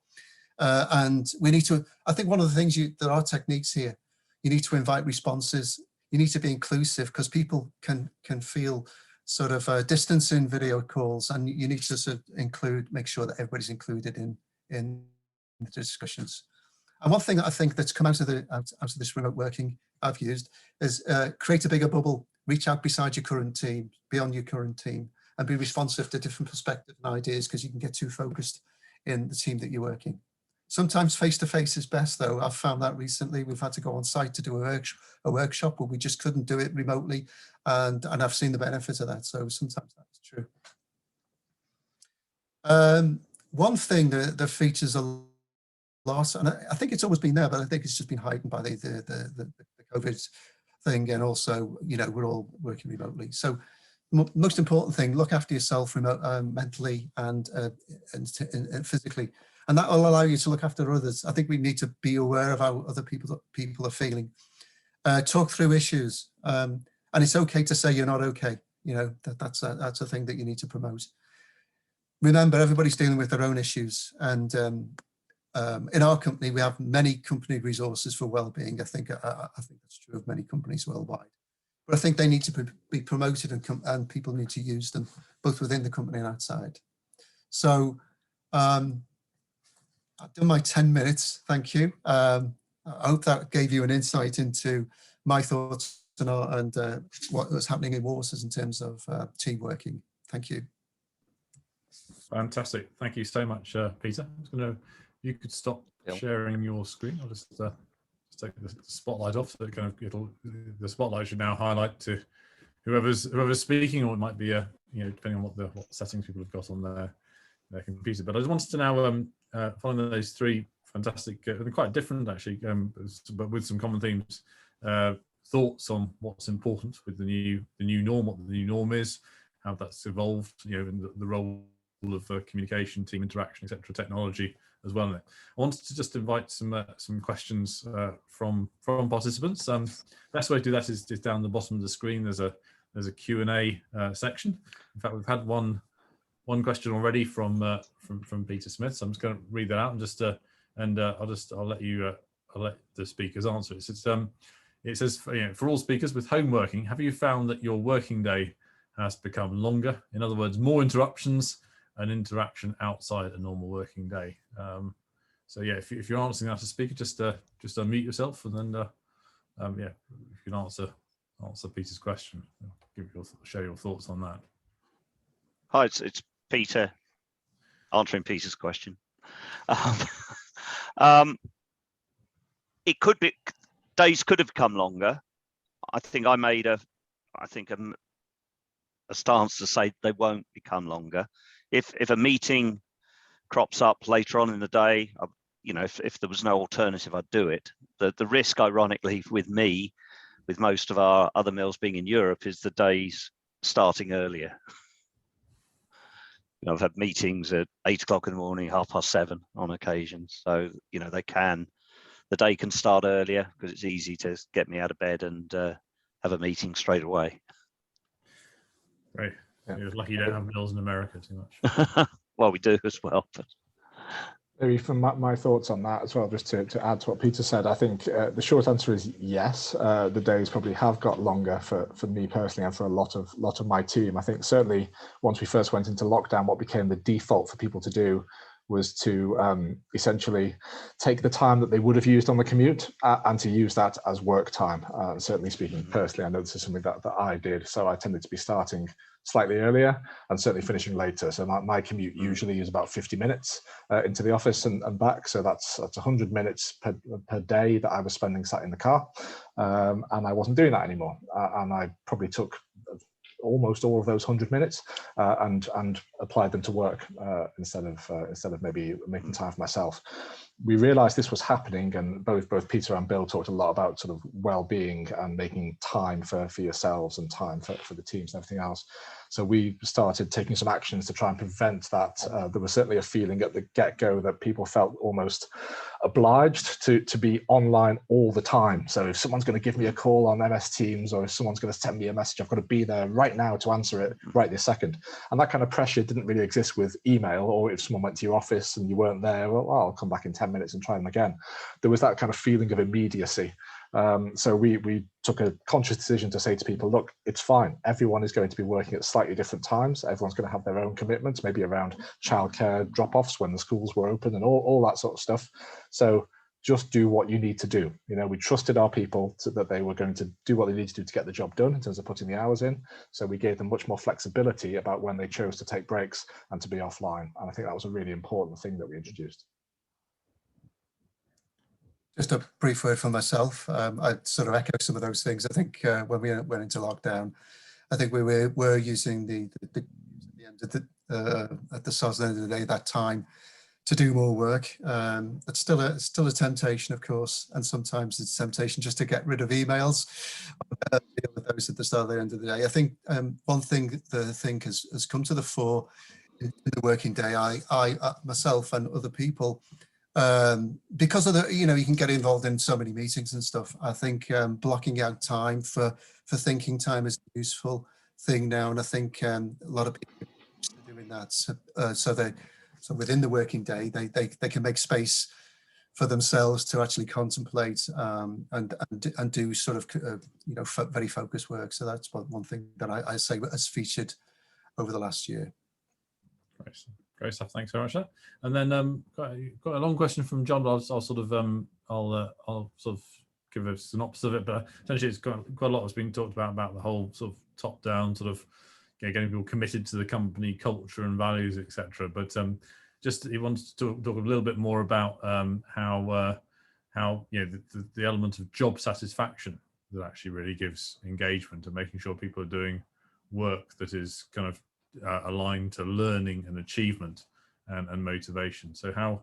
And we need to, I think one of the things there are techniques here. You need to invite responses. You need to be inclusive, because people can feel sort of distance in video calls, and you need to sort of make sure that everybody's included in the discussions. And one thing that I think that's come out of this remote working I've used is create a bigger bubble, reach out beside your current team, beyond your current team, and be responsive to different perspectives and ideas, because you can get too focused in the team that you're working. Sometimes face-to-face is best, though. I've found that recently. We've had to go on site to do a workshop where we just couldn't do it remotely, and I've seen the benefits of that. So sometimes that's true. One thing that features a lot, and I think it's always been there, but I think it's just been heightened by the COVID thing, and also, we're all working remotely. So most important thing, look after yourself mentally and physically. And that will allow you to look after others. I think we need to be aware of how other people are feeling. Talk through issues, and it's okay to say you're not okay. That's a thing that you need to promote. Remember, everybody's dealing with their own issues, and in our company we have many company resources for well-being. I think that's true of many companies worldwide. But I think they need to be promoted, and people need to use them both within the company and outside. So. I've done my 10 minutes, thank you. I hope that gave you an insight into my thoughts and what was happening in Waters in terms of team working. Thank you. Fantastic, thank you so much, Peter. You could stop sharing your screen. I'll just take the spotlight off, so the spotlight should now highlight to whoever's speaking, or it might be depending on what settings people have got on their computer. But I just wanted to now following those three fantastic, quite different actually, but with some common themes, thoughts on what's important with the new norm, what the new norm is, how that's evolved, in the role of communication, team interaction, etc., technology as well. I wanted to just invite some questions from participants. Best way to do that is down the bottom of the screen. There's a Q&A section. In fact, we've had one question already from Peter Smith, so I'm just going to read that out and I'll let the speakers answer it. It says, for all speakers with home working, have you found that your working day has become longer? In other words, more interruptions and interaction outside a normal working day. So yeah, if you're answering that as a speaker, just unmute yourself, and then if you can answer Peter's question, share your thoughts on that. Hi, it's Peter answering Peter's question. It could be, days could have become longer. I think I made a stance to say they won't become longer. If a meeting crops up later on in the day, if there was no alternative, I'd do it. The risk, ironically, with most of our other mills being in Europe, is the days starting earlier. I've had meetings at 8 o'clock in the morning, 7:30 on occasion. So, the day can start earlier because it's easy to get me out of bed and have a meeting straight away. Great. Yeah. You're lucky you don't have mills in America too much. Well, we do as well. But maybe from my thoughts on that as well, just to add to what Peter said, I think the short answer is yes. The days probably have got longer for me personally, and for a lot of my team. I think certainly once we first went into lockdown, what became the default for people to do was to essentially take the time that they would have used on the commute and to use that as work time. Certainly speaking personally, I know this is something that I did. So I tended to be starting slightly earlier and certainly finishing later. So my commute usually is about 50 minutes into the office and back. So that's 100 minutes per day that I was spending sat in the car. And I wasn't doing that anymore. And I probably took almost all of those 100 minutes and applied them to work instead of maybe making time for myself. We realized this was happening, and both Peter and Bill talked a lot about sort of well-being and making time for yourselves and time for the teams and everything else. So we started taking some actions to try and prevent that. There was certainly a feeling at the get-go that people felt almost obliged to be online all the time. So if someone's going to give me a call on MS Teams, or if someone's going to send me a message, I've got to be there right now to answer it right this second. And that kind of pressure didn't really exist with email, or if someone went to your office and you weren't there, well, I'll come back in 10 minutes and try them again. There was that kind of feeling of immediacy. So we took a conscious decision to say to people, look, it's fine. Everyone is going to be working at slightly different times. Everyone's going to have their own commitments, maybe around childcare drop-offs when the schools were open and all that sort of stuff. So just do what you need to do. You know, we trusted our people that they were going to do what they needed to do to get the job done in terms of putting the hours in. So we gave them much more flexibility about when they chose to take breaks and to be offline. And I think that was a really important thing that we introduced. Just a brief word from myself. I sort of echo some of those things. I think when we went into lockdown, I think we were using at the start of the day, that time to do more work. It's still a temptation, of course, and sometimes it's temptation just to get rid of emails, deal with those at the start of the end of the day. I think one thing that I think has come to the fore in the working day, I myself and other people, because of the, you know, you can get involved in so many meetings and stuff. I think blocking out time for thinking time is a useful thing now, and I think a lot of people are used to doing that. So within the working day, they can make space for themselves to actually contemplate and do sort of you know, very focused work. So that's one thing that I say has featured over the last year. Great stuff. Thanks very much. And then got a long question from John. I'll sort of give a synopsis of it, but essentially it's quite a lot that's been talked about the whole sort of top-down sort of, you know, getting people committed to the company culture and values, etc. But just he wants to talk a little bit more about how you know the element of job satisfaction that actually really gives engagement and making sure people are doing work that is kind of aligned to learning and achievement and motivation. So how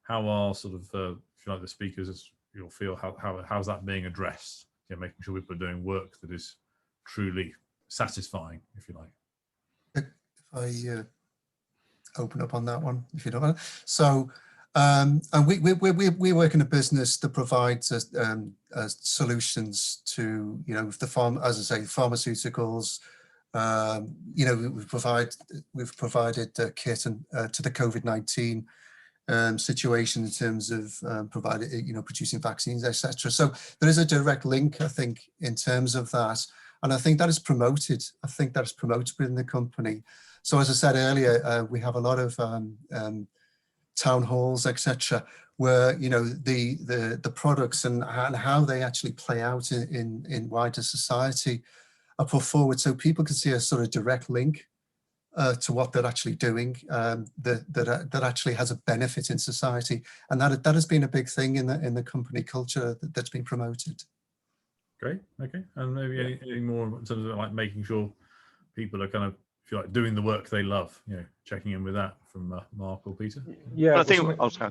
are sort of if you like the speakers, you'll feel how's that being addressed? You know, making sure people are doing work that is truly satisfying, if you like. If I open up on that one, if you don't mind. So and we work in a business that provides solutions to, you know, as I say, pharmaceuticals. You know, we've provided a kit and to the COVID-19 situation in terms of producing vaccines, etc. So there is a direct link, I think, in terms of that, and I think that is promoted. I think that is promoted within the company. So as I said earlier, we have a lot of town halls, etc., where, you know, the products and how they actually play out in wider society are put forward, so people can see a sort of direct link to what they're actually doing that actually has a benefit in society, and that has been a big thing in the company culture that's been promoted. Great. Okay. And maybe anything more in terms of like making sure people are kind of, if you like, doing the work they love, you know, checking in with that from Mark or Peter? Yeah, well, I think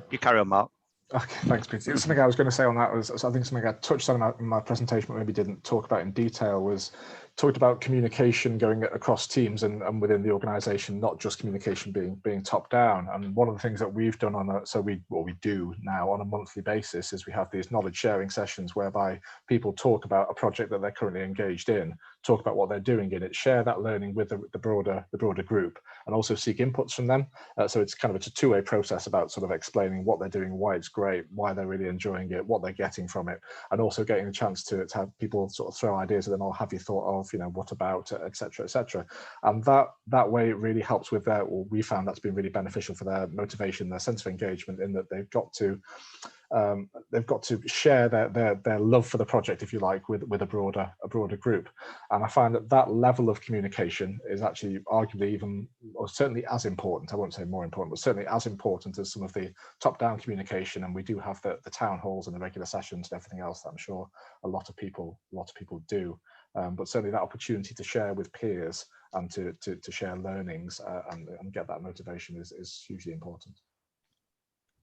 you carry on, Mark. Okay, thanks, Peter. Something I was going to say on that was, I think something I touched on in my presentation, but maybe didn't talk about in detail, was talked about communication going across teams and within the organization, not just communication being top down. And one of the things that we've done what we do now on a monthly basis is we have these knowledge sharing sessions whereby people talk about a project that they're currently engaged in, talk about what they're doing in it, share that learning with the broader group, and also seek inputs from them. So it's a two-way process about sort of explaining what they're doing, why it's great, why they're really enjoying it, what they're getting from it, and also getting a chance to have people sort of throw ideas at them, or have you thought of, you know, what about, etc., etc. And that way it really helps with their, or we found that's been really beneficial for their motivation, their sense of engagement, in that they've got to share their love for the project, if you like, with a broader group. And I find that level of communication is actually arguably even, or certainly as important, I won't say more important, but certainly as important as some of the top-down communication. And we do have the town halls and the regular sessions and everything else that I'm sure a lot of people do. but certainly that opportunity to share with peers and to share learnings and get that motivation is hugely important.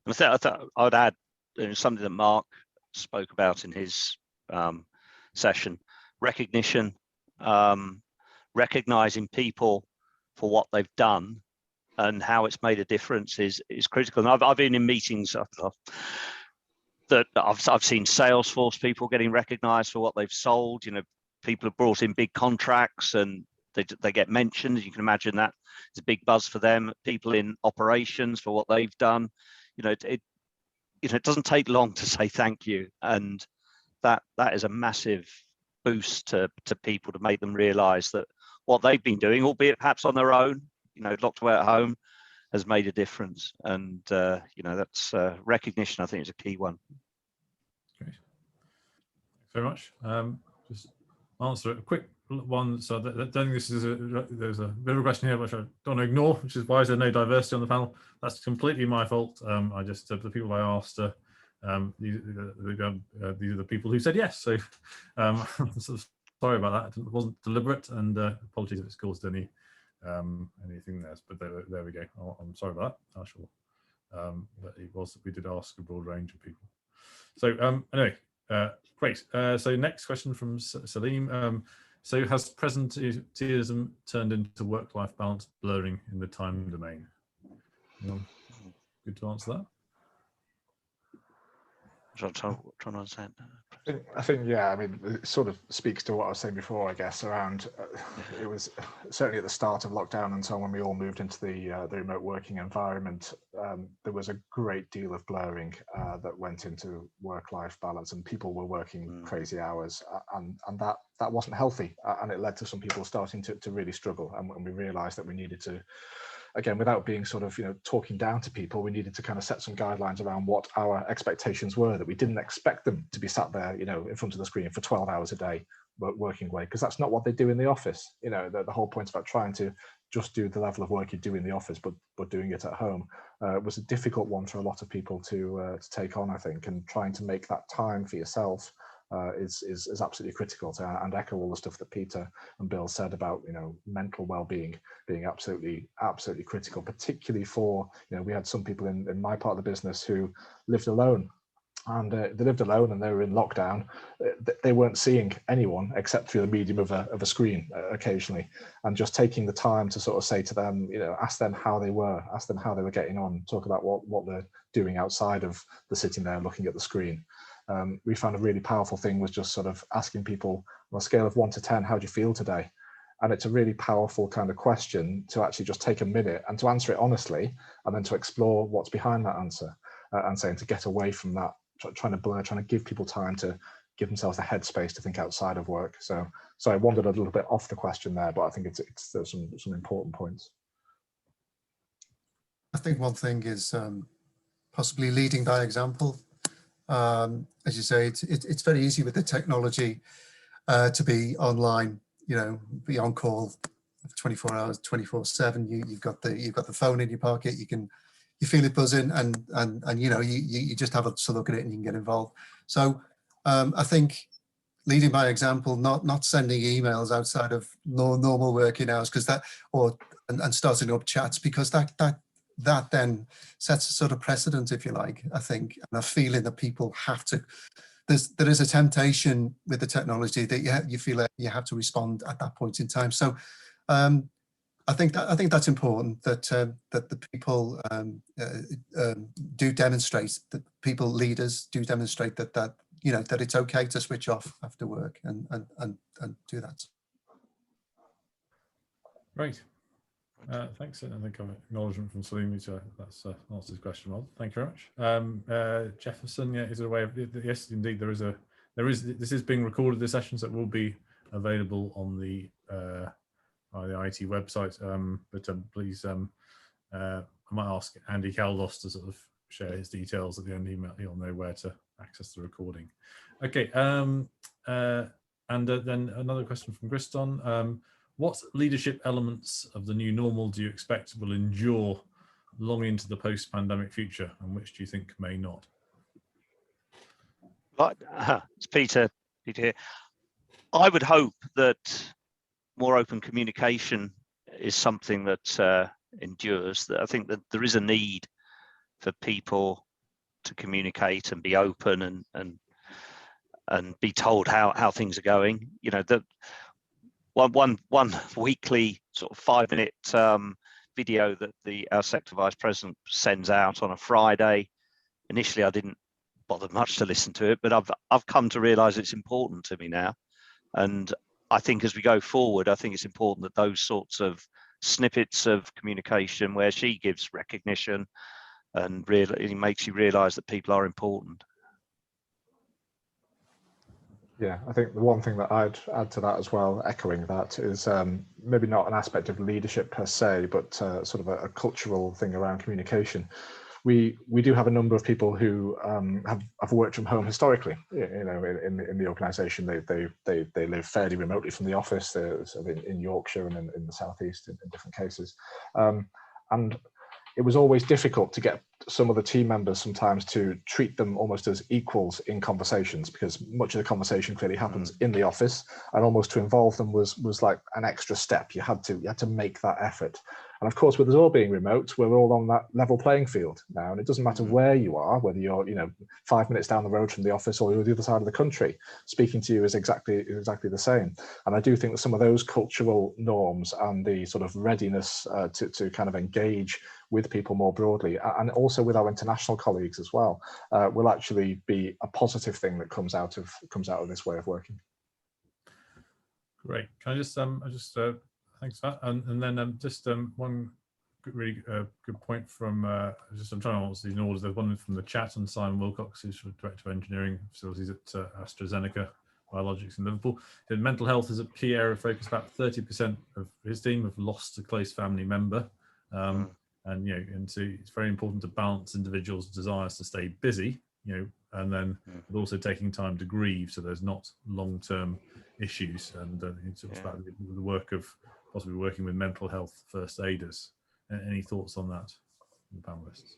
I thought I'd add something that Mark spoke about in his session: recognition, recognizing people for what they've done and how it's made a difference is critical. And I've been in meetings that I've seen Salesforce people getting recognized for what they've sold. You know, people have brought in big contracts and they get mentioned. You can imagine that it's a big buzz for them. People in operations for what they've done. You know, it doesn't take long to say thank you, and that is a massive boost to people to make them realize that what they've been doing, albeit perhaps on their own, you know, locked away at home, has made a difference. And you know, that's recognition, I think, is a key one. Great. Thanks very much. Just answer a quick one. So I don't think this is there's a bit of a question here which I don't want to ignore, which is why is there no diversity on the panel? That's completely my fault. I just the people I asked these are the people who said yes. So sort of sorry about that. It wasn't deliberate, and apologies if it's caused anything there. But there we go. I'm sorry about that. I shall. But we did ask a broad range of people. So anyway, great. So next question from Salim. So has presenteeism turned into work-life balance blurring in the time domain? Good to answer that. Trying to understand. I think, yeah, I mean, it sort of speaks to what I was saying before, I guess, around, it was certainly at the start of lockdown and so on, when we all moved into the remote working environment, there was a great deal of blurring that went into work-life balance, and people were working crazy hours, and that wasn't healthy, and it led to some people starting to really struggle, and we realized that we needed to, again, without being sort of, you know, talking down to people, we needed to kind of set some guidelines around what our expectations were, that we didn't expect them to be sat there, you know, in front of the screen for 12 hours a day working away, because that's not what they do in the office. You know, the whole point about trying to just do the level of work you do in the office, but doing it at home was a difficult one for a lot of people to take on, I think, and trying to make that time for yourself is absolutely critical to, and echo all the stuff that Peter and Bill said about, you know, mental well-being being absolutely critical, particularly for, you know, we had some people in my part of the business who lived alone, and they lived alone and they were in lockdown. They weren't seeing anyone except through the medium of a screen occasionally, and just taking the time to sort of say to them, you know, ask them how they were getting on, talk about what they're doing outside of the sitting there looking at the screen. We found a really powerful thing was just sort of asking people on a scale of 1 to 10, how do you feel today? And it's a really powerful kind of question to actually just take a minute and to answer it honestly, and then to explore what's behind that answer, and saying to get away from that, trying to give people time to give themselves a headspace to think outside of work. So I wandered a little bit off the question there, but I think there's some important points. I think one thing is possibly leading by example. As you say, it's very easy with the technology to be online, you know, be on call 24 hours, 24/7. You've got the phone in your pocket. You feel it buzzing, and you know, you just have a look at it and you can get involved. So I think leading by example, not sending emails outside of normal working hours, because that, and starting up chats, because that then sets a sort of precedent, if you like, I think, and a feeling that people have to, there is a temptation with the technology that you feel like you have to respond at that point in time. So I think that's important, that the people do demonstrate, that leaders do demonstrate that you know, that it's okay to switch off after work and do that. Right. Thanks. I think I've acknowledgement from Salim, so that's answers his question well. Thank you very much. Jefferson, yeah, is there a way of, yes, indeed, this is being recorded, this session, so it will be available on the IET website, but please, I might ask Andy Caldos to sort of share his details at the end email. He'll know where to access the recording. Okay, and then another question from Griston. What leadership elements of the new normal do you expect will endure long into the post-pandemic future, and which do you think may not? It's Peter here. I would hope that more open communication is something that endures. That I think that there is a need for people to communicate and be open and be told how things are going. You know, that one weekly sort of 5-minute video that our sector vice president sends out on a Friday. Initially, I didn't bother much to listen to it, but I've come to realise it's important to me now. And I think as we go forward, I think it's important that those sorts of snippets of communication where she gives recognition and really makes you realise that people are important. Yeah, I think the one thing that I'd add to that as well, echoing that, is maybe not an aspect of leadership per se, but sort of a cultural thing around communication. We do have a number of people who have worked from home historically. You know, in the organisation, they live fairly remotely from the office. They're sort of in Yorkshire and in the southeast in different cases, and it was always difficult to get some of the team members sometimes to treat them almost as equals in conversations, because much of the conversation clearly happens in the office, and almost to involve them was like an extra step. You had to make that effort. And of course, with us all being remote, we're all on that level playing field now, and it doesn't matter where you are, whether you're 5 minutes down the road from the office or you're the other side of the country. Speaking to you is exactly the same. And I do think that some of those cultural norms and the sort of readiness to kind of engage with people more broadly, and also with our international colleagues as well, will actually be a positive thing that comes out of this way of working. Great. Can I just thanks for that, and then just one really good point from I'm trying to answer these in order. There's one from the chat on Simon Wilcox, who's Director of Engineering Facilities at AstraZeneca Biologics in Liverpool. Then mental health is a key area of focus. About 30% of his team have lost a close family member. And and so it's very important to balance individuals' desires to stay busy, and then but also taking time to grieve, so there's not long-term issues. And it's about the work of possibly working with mental health first aiders. Any thoughts on that, from the panelists?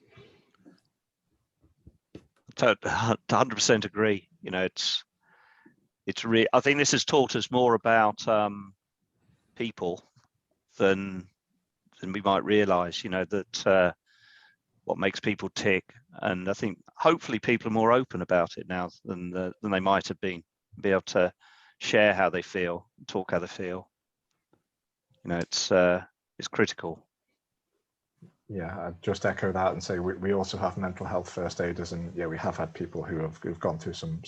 100% agree. It's really. I think this has taught us more about people than we might realise, that what makes people tick. And I think hopefully people are more open about it now than they might have been, be able to share how they feel, talk how they feel. It's critical. Yeah, I'd just echo that and say we also have mental health first aiders, and we have had people who've gone through some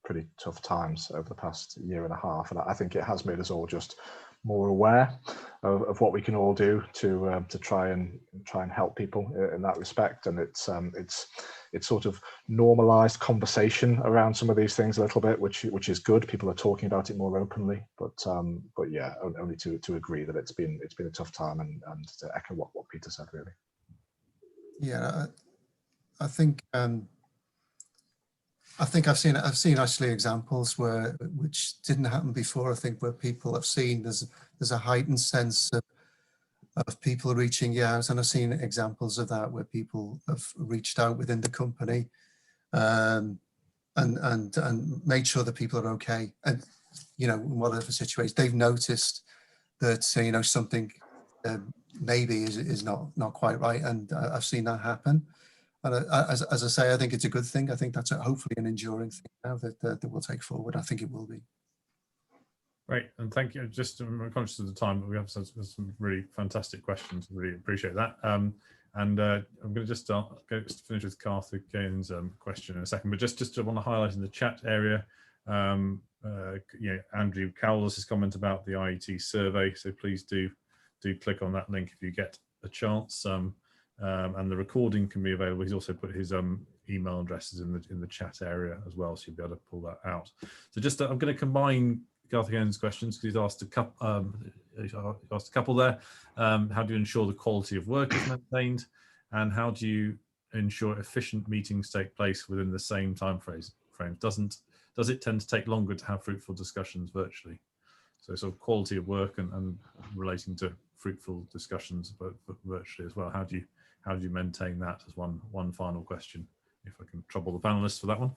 pretty tough times over the past year and a half, and I think it has made us all just more aware of what we can all do to try and help people in that respect. And it's sort of normalized conversation around some of these things a little bit, which is good. People are talking about it more openly, but yeah, only to agree that it's been a tough time, and to echo what Peter said, really. Yeah, I think I've seen actually examples which didn't happen before. I think where people have seen there's a heightened sense of people reaching out, and I've seen examples of that where people have reached out within the company and made sure that people are okay, and in whatever situation they've noticed that something maybe is not quite right, and I've seen that happen. And as I say, I think it's a good thing. I think that's hopefully an enduring thing now that we'll take forward. I think it will be. Great, and thank you. Just I'm conscious of the time, but we have some really fantastic questions. Really appreciate that. And I'm going to just finish with Carthagene's question in a second, but just want to highlight in the chat area, Andrew Cowles' comment about the IET survey. So please do click on that link if you get a chance. And the recording can be available. He's also put his email addresses in the chat area as well, so you'll be able to pull that out. So just I'm going to combine Carthagene's questions, because he's asked a couple there. How do you ensure the quality of work is maintained, and how do you ensure efficient meetings take place within the same time frames? Does it tend to take longer to have fruitful discussions virtually? So sort of quality of work and relating to fruitful discussions, but virtually as well. How do you maintain that as one final question? If I can trouble the panelists for that one.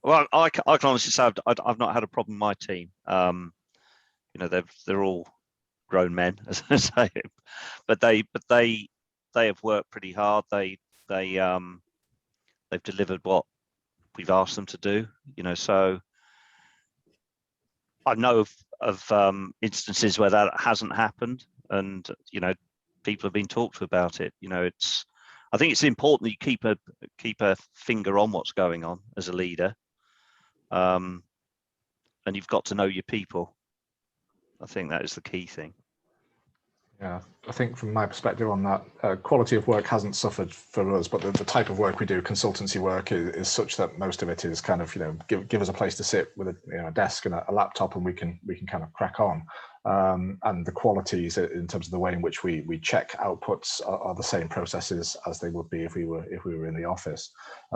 Well, I can honestly say I've not had a problem with my team. You know, they're all grown men, as I say, but they have worked pretty hard. They've delivered what we've asked them to do. You know, so I know of instances where that hasn't happened, and you know, people have been talked to about it. You know, I think it's important that you keep a finger on what's going on as a leader, and you've got to know your people. I think that is the key thing. Yeah, I think from my perspective on that, quality of work hasn't suffered for us, but the type of work we do, consultancy work, is such that most of it is kind of, you know, give us a place to sit with a desk and a laptop, and we can kind of crack on. And the qualities in terms of the way in which we check outputs are the same processes as they would be if we were in the office.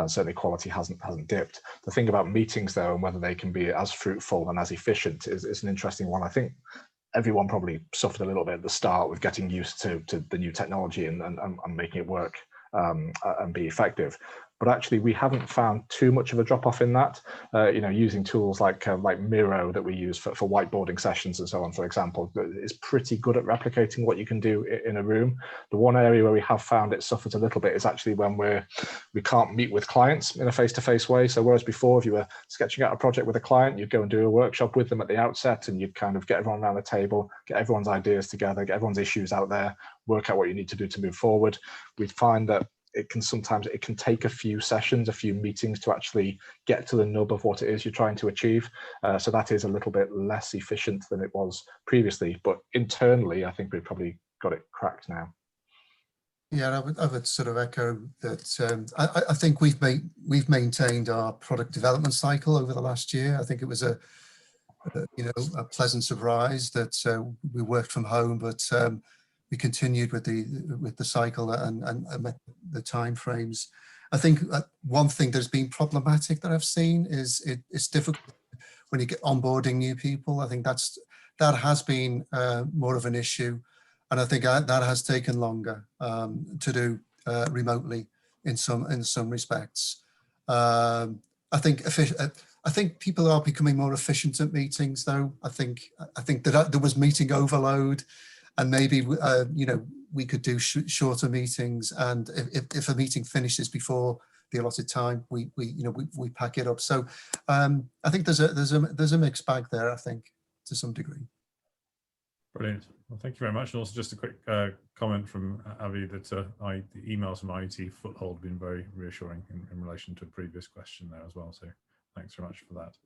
Certainly quality hasn't dipped. The thing about meetings though, and whether they can be as fruitful and as efficient, is an interesting one. I think everyone probably suffered a little bit at the start with getting used to the new technology and making it work and be effective. But actually, we haven't found too much of a drop off in that. You know, using tools like Miro that we use for whiteboarding sessions and so on, for example, is pretty good at replicating what you can do in a room. The one area where we have found it suffers a little bit is actually when we can't meet with clients in a face-to-face way. So whereas before, if you were sketching out a project with a client, you'd go and do a workshop with them at the outset, and you'd kind of get everyone around the table, get everyone's ideas together, get everyone's issues out there, work out what you need to do to move forward. We find that it can take a few sessions, a few meetings to actually get to the nub of what it is you're trying to achieve. So that is a little bit less efficient than it was previously, but internally, I think we've probably got it cracked now. Yeah, I would sort of echo that. I think we've maintained our product development cycle over the last year. I think it was a pleasant surprise that we worked from home, but we continued with the cycle and met the time frames. I think one thing that's been problematic that I've seen is it's difficult when you get onboarding new people. I think that has been more of an issue, and I think that has taken longer to do remotely in some respects. I think people are becoming more efficient at meetings, though. I think that there was meeting overload. And maybe we could do shorter meetings, and if a meeting finishes before the allotted time, we pack it up. So I think there's a mixed bag there, I think, to some degree. Brilliant. Well, thank you very much. And also just a quick comment from Avi that the emails from IET Foothold have been very reassuring in relation to a previous question there as well. So thanks very much for that.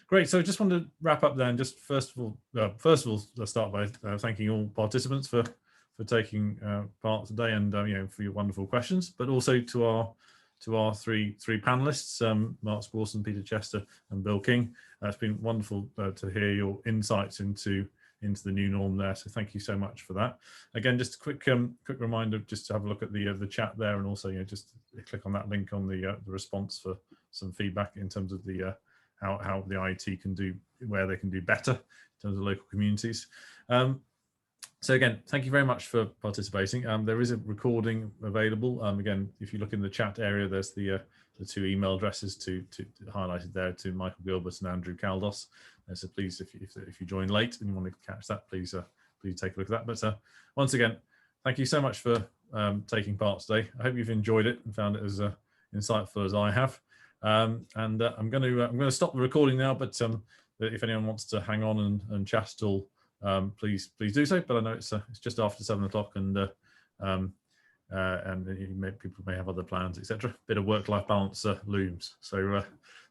Great. So just wanted to wrap up then. Just first of all, let's start by thanking all participants for taking part today, and for your wonderful questions, but also to our three panelists, Mark Sprawlson, Peter Chester, and Bill King. It's been wonderful to hear your insights into the new norm there. So thank you so much for that. Again, just a quick reminder, just to have a look at the chat there, and also just click on that link on the response for some feedback in terms of the how the IET can do, where they can do better in terms of local communities. So again, thank you very much for participating. There is a recording available. Again, if you look in the chat area, there's the two email addresses to highlighted there, to Michael Gilbert and Andrew Caldos. So please, if you join late and you want to catch that, please take a look at that. But once again, thank you so much for taking part today. I hope you've enjoyed it and found it as insightful as I have. I'm going to stop the recording now, but if anyone wants to hang on and chat at all, please do so. But I know it's just after 7 o'clock, and people may have other plans, etc. Bit of work-life balance looms. So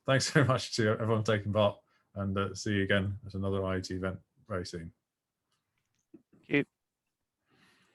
thanks very much to everyone taking part, and see you again at another IET event very soon. Thank you.